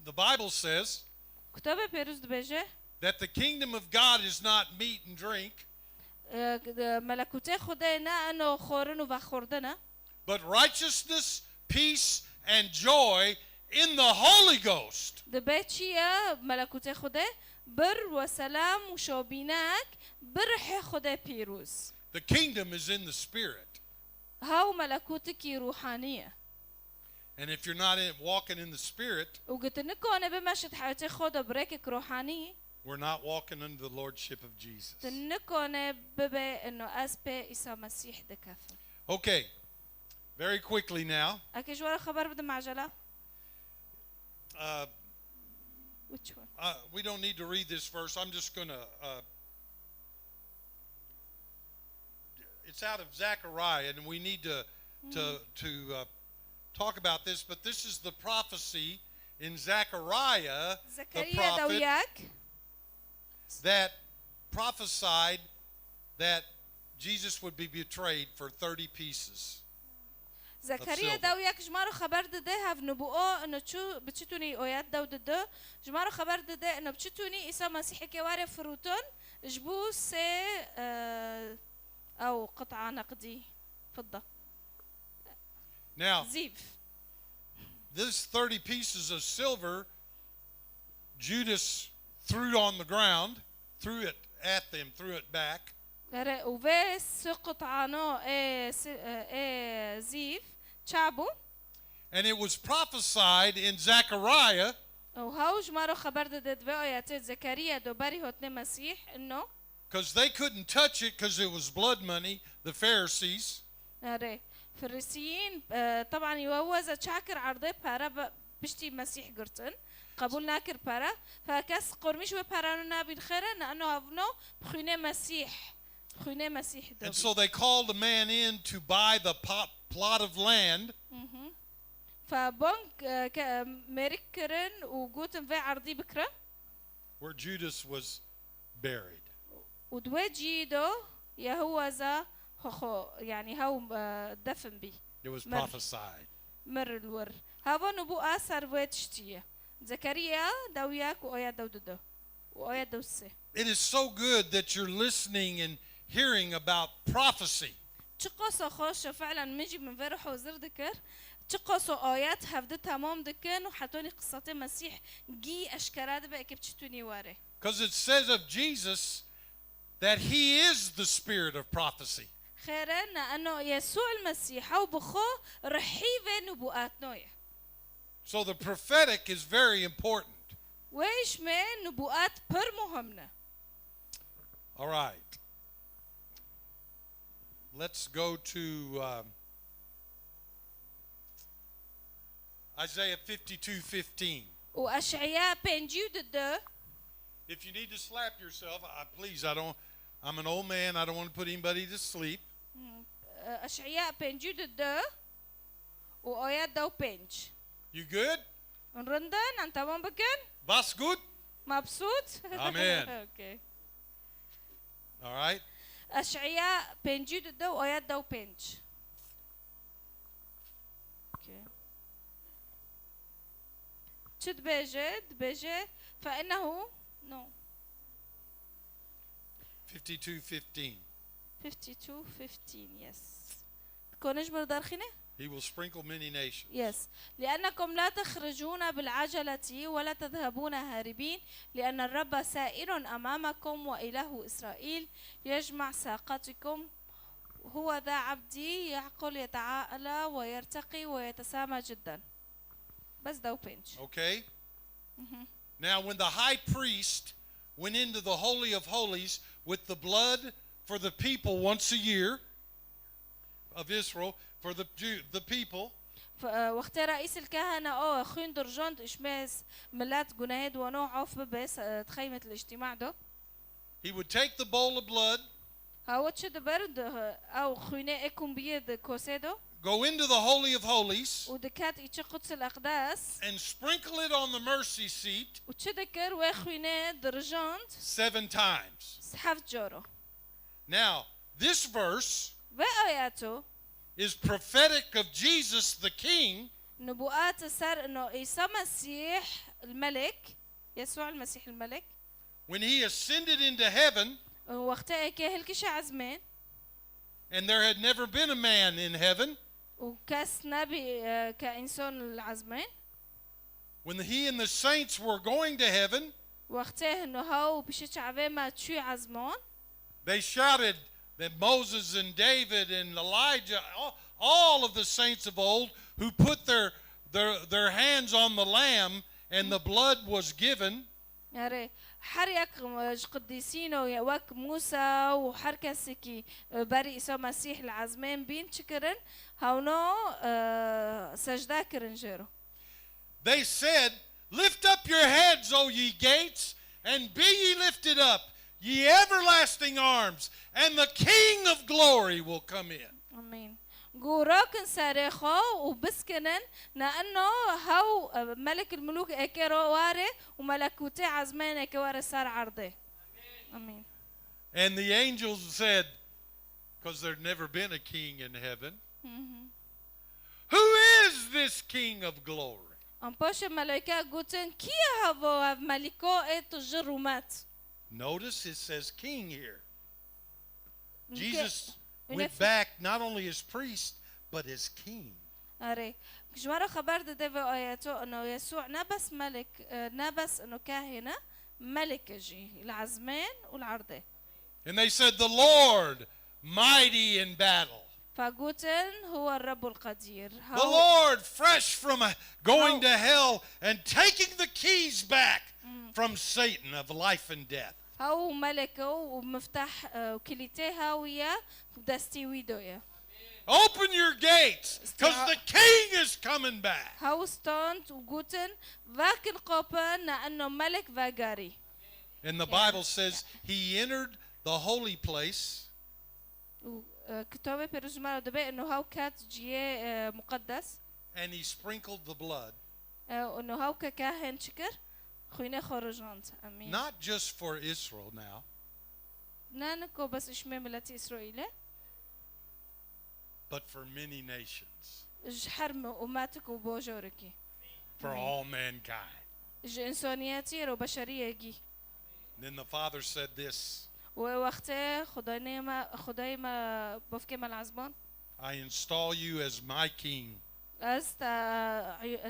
the Bible says کتاب پیروز بجه that the kingdom of God is not meat and drink, ملکوت خدا نه انو خورن و خوردنه but righteousness, peace, and joy in the Holy Ghost. دبيت شيا ملكوت خدا بر وسلام وشوبيناك برح خدا بيروز. The kingdom is in the Spirit. هاو ملكوتك روحانية. And if you're not walking in the Spirit, وقلت لكم أنا بمشهد حياتي خدا بريكك روحاني. we're not walking under the Lordship of Jesus. تنكم أنا ببى إنه أسبة إسا مسيح دكافة. Okay, very quickly now. أكيد شو خبر بدم عجلة؟ Which one? We don't need to read this verse. I'm just going to. It's out of Zechariah, and we need to talk about this. But this is the prophecy in Zechariah, the زكريا prophet دوياك. that prophesied that Jesus would be betrayed for 30 pieces. زكريا دوياك جمارو خبر ده هاف نبوء إنه شو بتشتوني آيات داود ده جمارو خبر ده إنه بتشتوني إسا مسيح كوارع فروتون جبو سي أو قطعة نقدي فضة. Now, زيف. this 30 pieces of silver, Judas threw on the ground, threw it at them, threw it back. وبس قطعة نو زيف شعبو. And it was prophesied in Zechariah وهاو جمارو خبر ده دو آيات زكريا دو باري هوتني مسيح إنه because they couldn't touch it because it was blood money, the Pharisees. أري فريسيين طبعا يووز شاكر عرضي بارا بشتي مسيح قرتن قبول ناكر بارا فكاس قرميش وبارانونا بالخير لأنه هفنو بخينة مسيح بخينة مسيح And دوبي. so they called a man in to buy the plot of land. فبنك مركرن وجوتن في عرضي بكرة Where Judas was buried. ودوجي دو يهوذا خو يعني هاو دفن بي It was Mer- prophesied. مر الور هذا نبوءة سرويت شتية زكريا دوياك وآيات دودو وآيات دوسة. It is so good that you're listening and hearing about prophecy. تقصو خوش فعلا مجي من فرح وزر ذكر تقصو آيات هفده تمام دكن وحتوني قصة مسيح جي أشكرات بقى كبتشتوني واره. Because it says of Jesus that he is the spirit of prophecy. خيرنا أنه يسوع المسيح أو بخو رحيفة نبوءات نوية. So the prophetic is very important. وإيش من نبوءات بر مهمنا. All right. Let's go to Isaiah 52:15. وأشعياء بنجيو ضده. If you need to slap yourself, please, I'm an old man. I don't want to put anybody to sleep. أشعياء بنجيو ضده وآيات دو بنج. You good? نرندن أنت ما بكن؟ Was gut? مبسوط؟ Amen. Okay. All right. أشعياء بنجيو ضده وآيات دو بنج. Okay. شد بيجي فإنه no 52:15. 52:15 yes. كونش مردار خينه؟ He will sprinkle many nations. yes. لأنكم لا تخرجون بالعجلة ولا تذهبون هاربين لأن الرب سائر أمامكم وإله إسرائيل يجمع ساقتكم هو ذا عبدي يعقل يتعالى ويرتقي ويتسامى جدا. بس ده بنج. Okay? Now, when the high priest went into the Holy of Holies with the blood for the people once a year of Israel, for the people, وقت رئيس الكهنة أو خين درجان إشماس ملات جناهد ونوع عوف بس تخيمة الاجتماع ده. he would take the bowl of blood, هاو تشد برد أو خينة إكم بيد كوسيدو. go into the Holy of Holies, ودكات إيش قدس الأقداس. and sprinkle it on the mercy seat وتشدكر وخينة درجان 7 times. سحف جورو. Now, this verse وآياته is prophetic of Jesus the King, نبوءات صار إنه عيسى مسيح الملك يسوع المسيح الملك when he ascended into heaven, وقتها كهل كش عزمان and there had never been a man in heaven. وكاس نبي كإنسان العزمان when he and the saints were going to heaven, وقتها إنه هاو بشيش عبيما تشوي عزمان they shouted that Moses and David and Elijah, all of the saints of old who put their hands on the lamb and the blood was given, يعني حريك قديسينو يواك موسى وحركة سكي بري إسا مسيح العزمان بين شكرن هاونو سجدة كرنجيرو. they said, "Lift up your heads, O ye gates, and be ye lifted up, ye everlasting arms, and the King of glory will come in." آمين. جوراكن سارخو وبسكنن لأنه هاو ملك الملوك إكرواري وملكوتي عزمان إكواري صار عرضه. آمين. And the angels said, because there'd never been a king in heaven, "Who is this King of glory?" أم باش ملائكة قوتن كي هاو ملكو إتو جرومات. Notice it says king here. Jesus went back not only as priest, but as king. أري جمرة خبر ده آياته إنه يسوع نبس ملك نبس إنه كاهنة ملك جي العزمان والعرضة. And they said, "The Lord, mighty in battle." فقوتن هو الرب القدير. The Lord, fresh from going to hell and taking the keys back from Satan of life and death. هاو ملكه ومفتاح وكليتها ويا دستي ويدويا. Open your gates, because the king is coming back. هاو ستاند وقوتن فاكن قوبن لأنه ملك فاقاري. And the Bible says he entered the holy place كتابة بيرجمة دبي إنه هاو كات جيه مقدس. and he sprinkled the blood, إنه هاو ككاهن شكر خوينا خرجانت. آمين. not just for Israel now, نانكو بس إشمي ملتي إسرائيل. but for many nations, جحرم وماتك وبوجوركي. for all mankind. إنسانياتي رو بشرية جي. Then the Father said this, ووقته خداي ما بفكي مع العزبان. "I install you as my king. از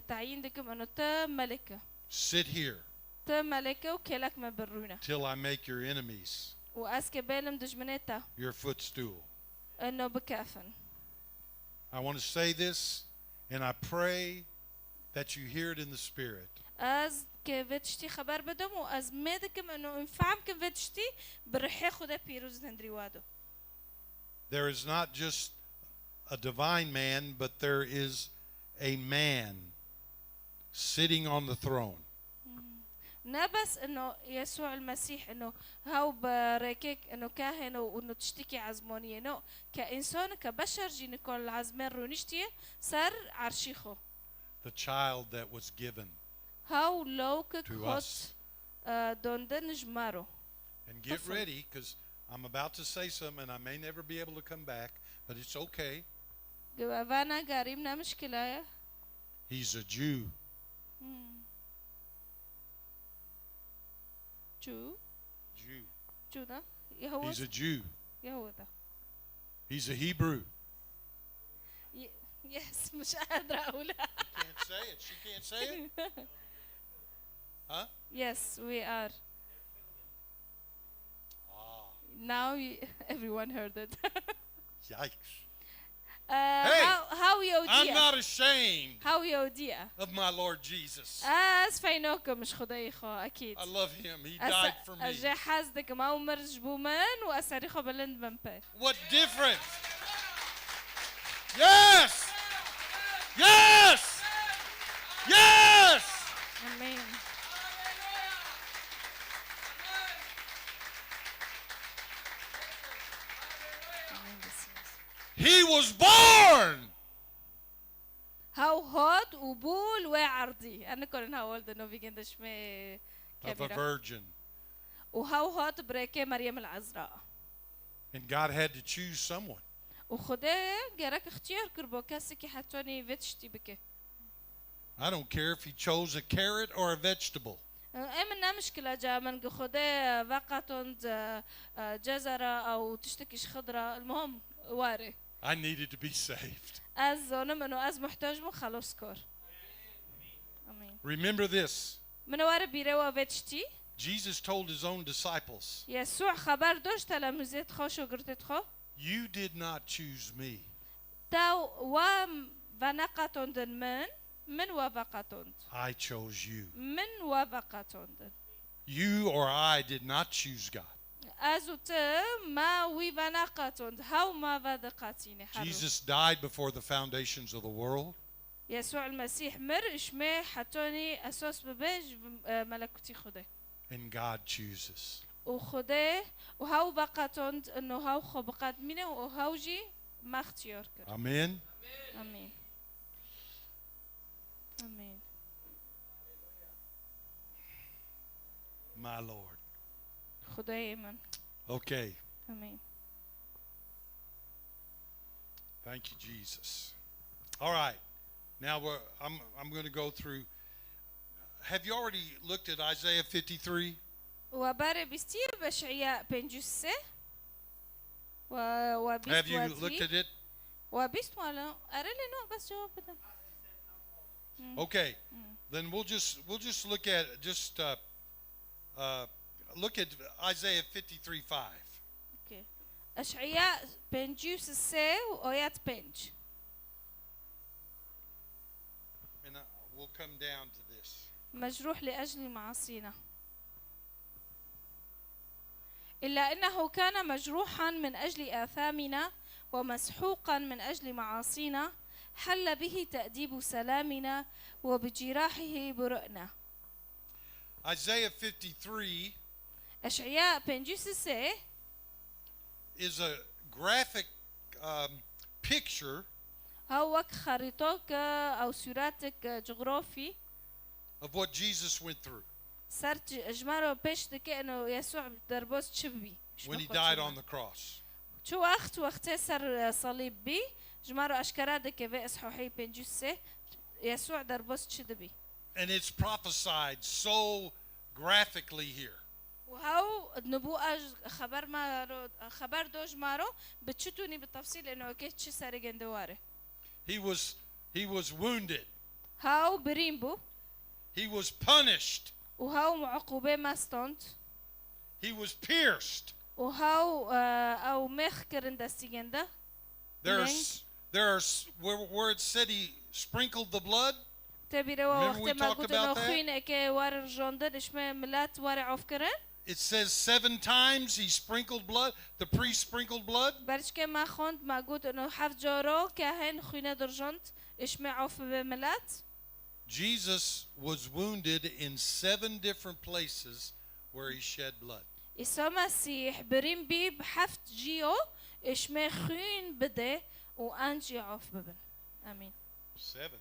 تعيين دكم انه تا ملكة. Sit here تا ملكة وكلك ما برونا. till I make your enemies وأز كبالم دجمنتا your footstool." انه بكافن. I want to say this, and I pray that you hear it in the Spirit. از كفتشتي خبر بدم وأز مدكم انه انفعم كفتشتي برحي خدا بيروز ندري وادو. There is not just a divine man, but there is a man sitting on the throne. نبس انه يسوع المسيح انه هاو بريكك انه كاهن وانه تشتكي عزمونيه نو كانسان كبشر جي نكون العزمان رونشتي صار عرشيخو. The child that was given هاو لوكك to خط us. دوندن جمارو. And get ready, because I'm about to say something and I may never be able to come back, but it's okay. فانا قاريمنا مشكلة. He's a Jew. Jew. ده يهوذا. He's a Jew. يهوذا. He's a Hebrew. Yes مش قادرة أقولها. You can't say it. She can't say it? Huh? Yes we are. Now everyone heard it. Yikes. Hey, how I'm يوديا. not ashamed How يوديا. of my Lord Jesus. فينوكم مش خدايخو أكيد. I love him. He died for me. أجي حاسدك ما أمرج بومن وأسريخو بلند بمبي. What difference? Yes! Yes! Yes! Amen. He was born هاو هاد وبول وعرضي. أنا كورن هاولد إنه بيجين دشمي of a كبيرة. virgin. وهاو هاد بريكة مريم العذراء. And God had to choose someone. وخداه جرك اختيار كربو كاسكي حتوني فيتشتي بكي. I don't care if he chose a carrot or a vegetable. أمنا مشكلة جا من خداه فقط جزرة أو تشتكيش خضرة المهم واري. I needed to be saved. از زانم انو از محتاج مو خلاص کار. آمین. Remember this. منوار بیره و وچتی. Jesus told his own disciples, يسوع خبر داشت تلاموذت خو شاگردت خو. you did not choose me. تا و نقطوندن من وافقتوند. I chose you. من وافقتوندن. You or I did not choose God. از و ته ما وی و نقطوند هاو ما ودقاتینه حرو. Jesus died before the foundations of the world. يسوع المسيح مر اشمه حتوني اساس ببيج ملكوتي خده. And God chooses. وخده وهاو بقتوند انه هاو خو بقدمينه وهاو جي ما اختيار كر. Amen. امين. امين. My Lord. خداي من. Okay. امين. Thank you, Jesus. All right. Now I'm going to go through. Have you already looked at Isaiah 53? وباره بيستير بشعياء بنجسة Have you looked at it? وبيست ولا أرلي نوع بس جواب بدم. Okay. Then we'll just look at look at Isaiah 53:5. Okay. أشعياء بنجسة وآيات بنج. And we'll come down to this. مجروح لأجل معاصينا. إلا أنه كان مجروحا من أجل آثامنا ومسحوقا من أجل معاصينا حل به تأديب سلامنا وبجراحه برئنا. Isaiah 53 أشعياء بنجسة is a graphic picture هو خريطة أو صورتك جغرافي of what Jesus went through صارت أجماله بيش دكي إنه يسوع دربوس تشبي when he died on the cross. شو وقت صار صليب بي جمارو أشكرا دكي في إصحوحي بنجسة يسوع دربوس تشدبي. And it's prophesied so graphically here. وهاو النبوءة خبر دوج مارو بتشتوني بالتفصيل إنه أكيد شو صار جندواره. He was wounded. هاو بريمبو. He was punished. وهاو معقوبة ما ستونت. He was pierced. وهاو أو مخكرن دستيجندا. There are where it said he sprinkled the blood. Remember we talked about that? It says 7 times he sprinkled blood. The priest sprinkled blood. Jesus was wounded in 7 different places where he shed blood. عيسى مسيح بريم بي بحفت جيو اشمه خين بده وانجي عوف ببن. امين. 7.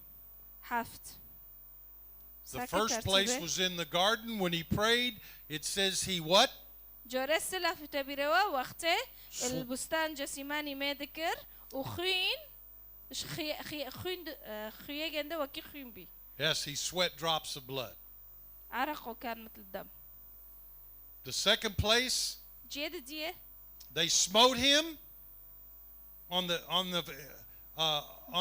حفت. The first place was in the garden when he prayed. It says he what? جورس لا في تبيروا وقته البستان جسيماني ما ذكر وخين خي جنده وكي خين بي. Yes, he sweat drops of blood. عرقه كان مثل الدم. The second place, جيد ديه. they smote him on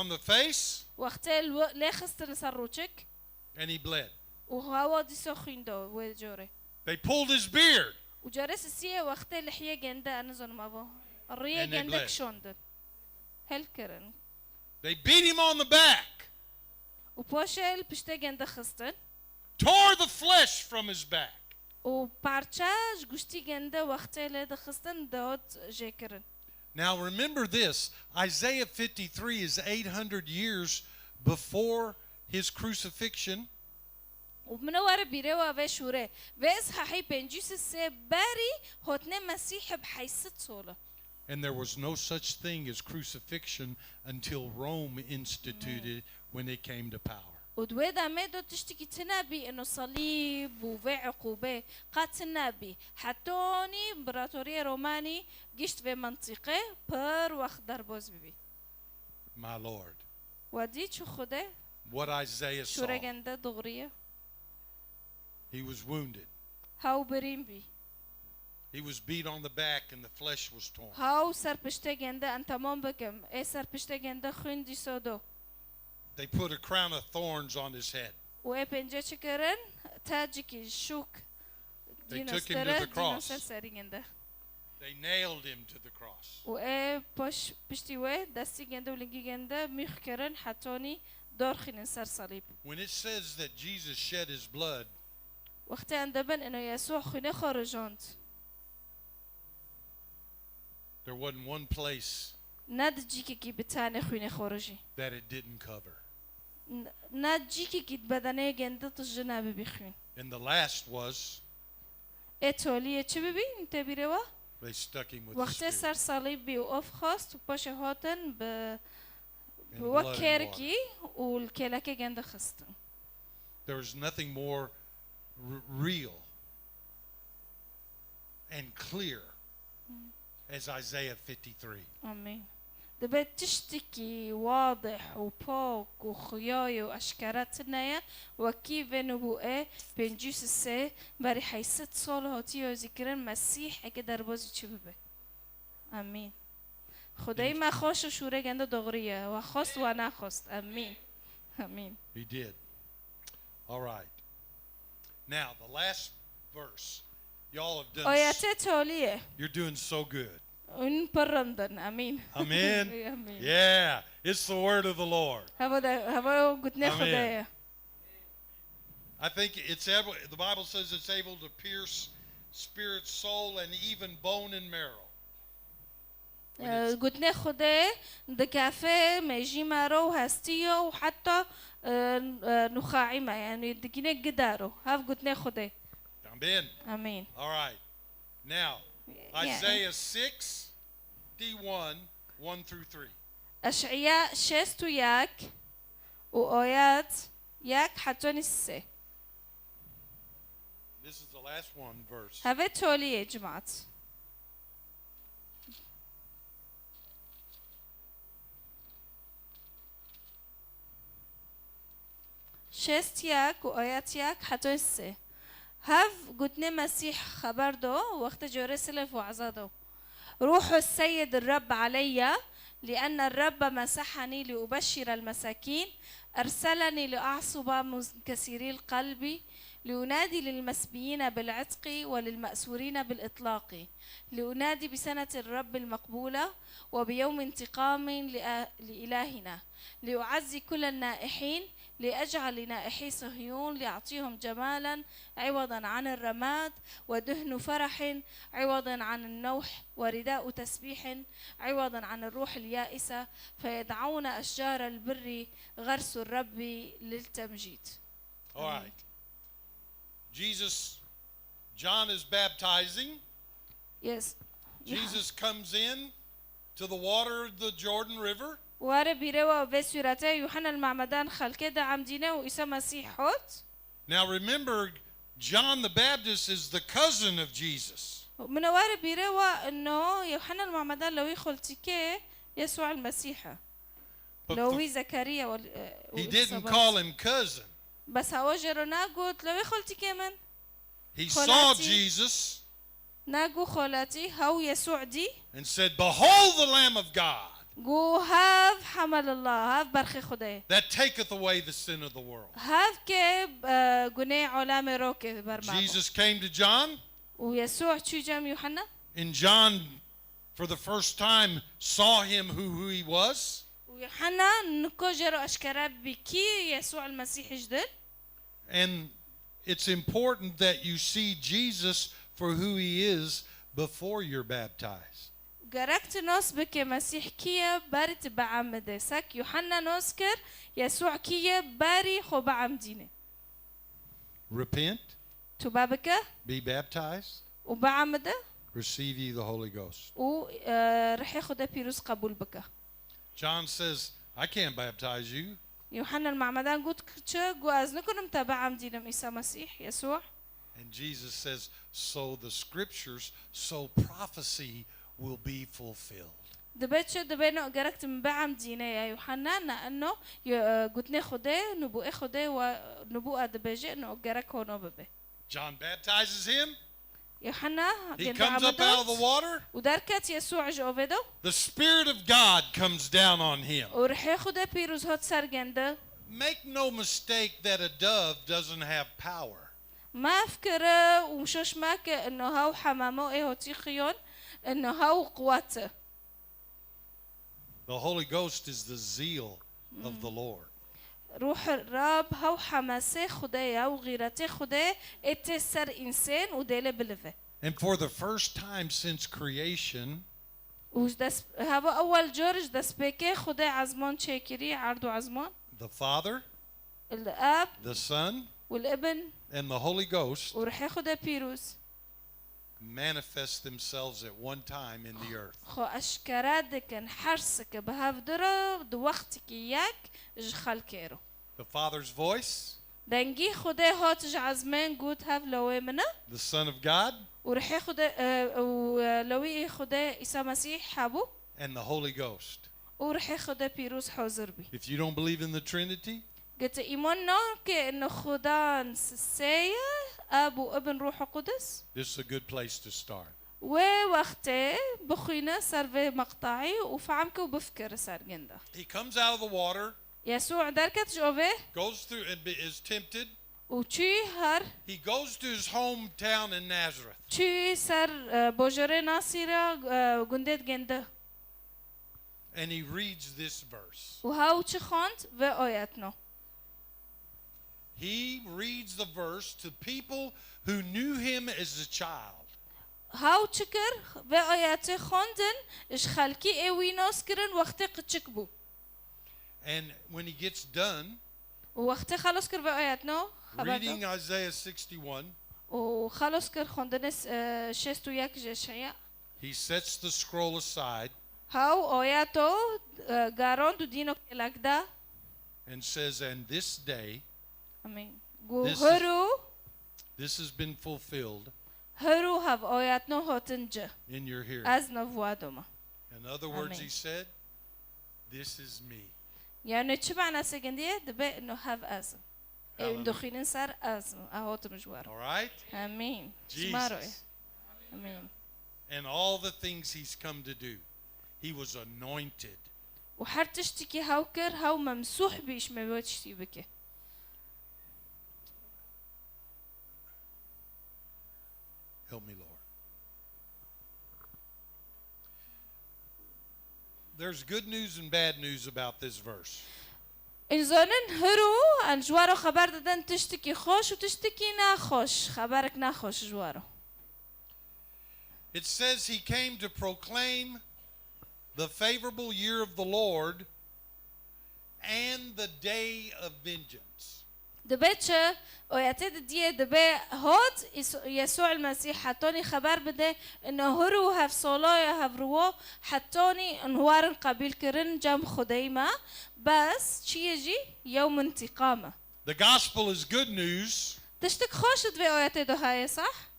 the face. وقته لخستن سروچك. And he bled. وهو دي سخين دو وجوري. They pulled his beard. وجورس السيه وقته لحية جنده أنا زون ما بو. الرية جنده كشوندن. هالكرن. They beat him on the back. وبوشل بشته جنده خستن. Tore the flesh from his back. وبارچاش گوشتی گنده وقتی لده خستن داد جکرن. Now remember this, Isaiah 53 is 800 years before his crucifixion. ومنور بيره و شوره و اصحاحي بنجيس سه باري هتنه مسيح بحيث صوله. And there was no such thing as crucifixion until Rome instituted when it came to power. ودويدا ميدو تشتكي تنابي انه صليب وفي عقوبة قد تنابي حتوني امبراطورية روماني جشت في منطقة بر وقت دربوز ببي. My Lord. ودي شو خده؟ What Isaiah saw. شو رجنده دغرية؟ He was wounded. هاو بريم بي. He was beat on the back and the flesh was torn. هاو سر پشته گنده ان تمام بکم ای سر پشته گنده خوندی سودو They put a crown of thorns on his head. و ای پنجه چکرن تاجی که شوک They دینو took him to ستره the دینو cross. سر سری گنده They nailed him to the cross. و ای پشتی وی دستی گنده و لنگی گنده میخ کرن حتانی دار خینن سر صلیب When it says that Jesus shed his blood, وقتی اندبن انو یسوع خونه خارجاند there wasn't one place ند جیکی که بتانه خونه خارجی that it didn't cover. ند جیکی که بدنه گنده تجنبه بخوین And the last was ای تولیه چه ببین انت بیروا they stuck him with the وقتی سر spear. صلیب بی و اف خواست و پاش هاتن And blood and وکرکی و الکلکه گنده خستن There was nothing more real and clear as Isaiah 53. آمین دبي تشتكي واضح وباك وخياي وأشكارات نيا وكيف نبوءة بنجوس السي بري حيست صالة هاتي وذكرن مسيح اكدر بازي تشبه آمين خدای ما خوش شوره گنده دغریه و خواست و نخواست آمین آمین He did. All right. Now, the last verse. Y'all have done. آیت تالیه You're doing so good. اون پرندن آمین Amen. آمین Yeah, it's the word of the Lord. هوا گتنه آمین. خدایه I think it's able, the Bible says it's able to pierce spirit, soul, and even bone and marrow. گتنه خدای دکافه میجی مرو هستیو و حتی نخاعی ما یعنی دکینه گدارو هف گتنه خدای Amen. آمین All right. Now, Isaiah 61, 1 through 3. اشعیاء شست و یک و آیات یک حتی نسه This is the last one verse. هفه تولیه جماعت شست یک و آیات یک حتی نسه هف قدنا مسيح خبر دو وقت جورسلف وعزادو روح السيد الرب علي لأن الرب مسحني لأبشر المساكين أرسلني لأعصب منكسري القلب لأنادي للمسبيين بالعتق وللمأسورين بالإطلاق لأنادي بسنة الرب المقبولة وبيوم انتقام لإلهنا لأعزي كل النائحين لأجعل نائحي صهيون لأعطيهم جمالا عوضا عن الرماد ودهن فرح عوضا عن النوح ورداء تسبيح عوضا عن الروح اليائسة فيدعون أشجار البر غرس الرب للتمجيد. All right. John is baptizing. Yes. Jesus comes in to the water of the Jordan River. واره بيروا بسورته يوحنا المعمدان خلقه ده عمدينه وإيسا مسيح حوت. Now remember, John the Baptist is the cousin of Jesus. من واره بيروا إنه يوحنا المعمدان لو يخلتكه يسوع المسيح. But لو هي زكريا he didn't call him cousin. بس هواجر ناقوت لو يخلتكه من. He saw Jesus ناقو خالتي هاو يسوع دي. and said, "Behold the Lamb of God جو هاف حمل الله هاف برخي خدای. that taketh away the sin of the world." هاف که جناح علام روكه برمعه. Jesus came to John, ويسوع شو جام يوحنا؟ and John, for the first time, saw him who he was. ويوحنا نكوجر أشكره بكي يسوع المسيح جدل. And it's important that you see Jesus for who he is before you're baptized. جركت ناس بك مسيح كيه باري تبعمده سك يوحنا نذكر يسوع كيه باري خو بعمدينه. Repent, تبابك be baptized, وبعمده receive ye the Holy Ghost. و رح ياخد بيروس قبول بك. John says, "I can't baptize you." يوحنا المعمدان قلت كتشا جواز نكون متابع عمدينه عيسى مسيح يسوع. And Jesus says, "So the scriptures, so prophecy will be fulfilled." دبيت شو دبينو جركت من بعم دينه يا يوحنا لأنه قلتني خده نبوء خده ونبوء دبيجي إنه جرك هو نببه. John baptizes him. يوحنا He جند comes up out of the عمدوت water. ودركت يسوع جوفيدو The Spirit of God comes down on him. ورح ياخد بيروز هوت سر جنده. Make no mistake that a dove doesn't have power. ما أفكره ومشوش ماك إنه هاو حمامو إيه تيخيون إنه هاو قوته. The Holy Ghost is the zeal of the Lord. روح الرب هاو حماسه خدايا وغيرته خدايا اتسر إنسان وديله بلفه. And for the first time since creation, وجدس هذا أول جورج دس بيكي خداي عزمان شاكري عرضو عزمان. the Father, الأب the Son, والابن and the Holy Ghost ورح ياخد بيروز. manifest themselves at one time in the earth. خو أشكرادك حرسك بهافدرا دوقتك إياك جخال كيرو. The Father's voice, دنجي خداي هاتج عزمان قوت هاف لوي منا. the Son of God, ورح ياخد ولوي خداي عيسى مسيح حبو. and the Holy Ghost. ورح ياخد بيروز حوزر بي. If you don't believe in the Trinity, قلت إيماننا كأنه خدان سيا أب وابن روح القدس. this is a good place to start. ووقته بخينا صار في مقطعي وفعمك وبفكر صار جنده. He comes out of the water, يسوع دركت جوفه goes through and is tempted. وشي هر He goes to his hometown in Nazareth. شي صار بوجري ناصيرة جندت جنده. And he reads this verse. وهاو شي خانت في آياتنا. He reads the verse to people who knew him as a child. هاو شكر في آيات خاندن إش خالكي إويناس كرن وقت قتشكبو. And when he gets done ووقت خلاص كر في آياتنا reading Isaiah 61, وخلاص كر خاندنس شستو يك جشعيا. he sets the scroll aside هاو آياتو قارون دو دينو كلاكدا. and says, and this day, آمين. جو This is- هرو this has been fulfilled هرو هاف آياتنا هاتنجا in your hearing. از نفوادوما. In other words, Amen. he said, this is me. يعني تشبع ناس جندية دبي إنه هاف أزم. إيه Hallelujah. دخيلين صار أزم أهوت مجوار. All right? آمين. سماروي. Jesus. آمين. And all the things he's come to do. He was anointed. وحر تشتكي هاوكر هاو ممسوح بيش ما بيوتشتي بك. Help me, Lord. There's good news and bad news about this verse. إنزانن هرو عن جوارو خبر دادن تشتكي خوش وتشتكي ناخوش خبرك ناخوش جوارو. It says he came to proclaim the favorable year of the Lord and the day of vengeance. دبيتش ويعتد دي دبي هود يسوع المسيح حطوني خبر بده انه هرو هف صلاة هف روو حطوني انوار قبيل كرن جم خديمة بس شي يجي يوم انتقامه. The gospel is good news تشتك خوش دبي ويعتدو هاي صح؟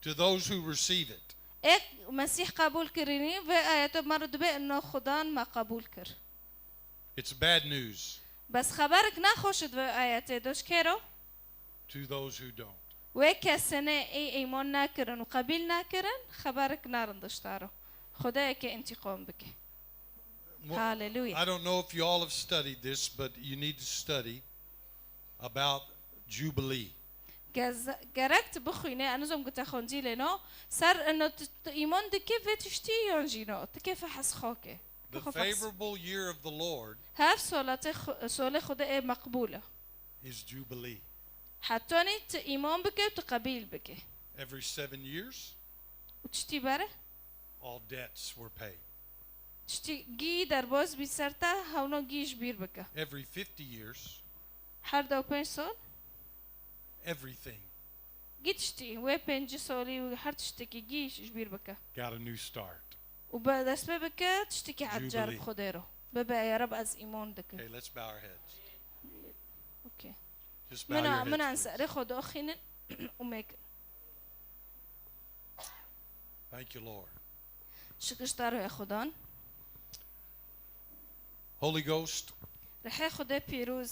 to those who receive it. ايك مسيح قبول كريني في آياته مرة دبي انه خدان ما قبول كر. It's bad news بس خبرك ناخوش دبي آياته دوش كيرو to those who don't. ويك سنة اي ايمان ناكرن وقبيل ناكرن خبرك نارن دشتارو خدايك انتقام بك. I هاليلويا. don't know if you all have studied this, but you need to study about Jubilee. جركت بخوينة أنا زوم قلت خوندي لنا صار إنه إيمان دي كيف تشتي ينجينا كيف حس خاكه. The favorable year of the Lord هاف صلاة خداء مقبولة. is Jubilee. حتوني إيمان بك وتقبيل بك. Every 7 years, وتشتي بره all debts were paid. تشتي جي درباز بيسرتا هونو جيش بير بك. Every 50 years, هر دو پنج سال everything جي تشتي وي پنج سالي وهر تشتكي جيش بير بك. got a new start. وبدس بك تشتكي عالجرب Jubilee. خديرو. بابا يا رب از إيمان دك. Okay, let's bow our heads. أوكي. Just bow your من heads. أنسى please. رخو داخين وميك. Thank you, Lord. شكرا يا خدان. Holy Ghost, رح ياخد بيروز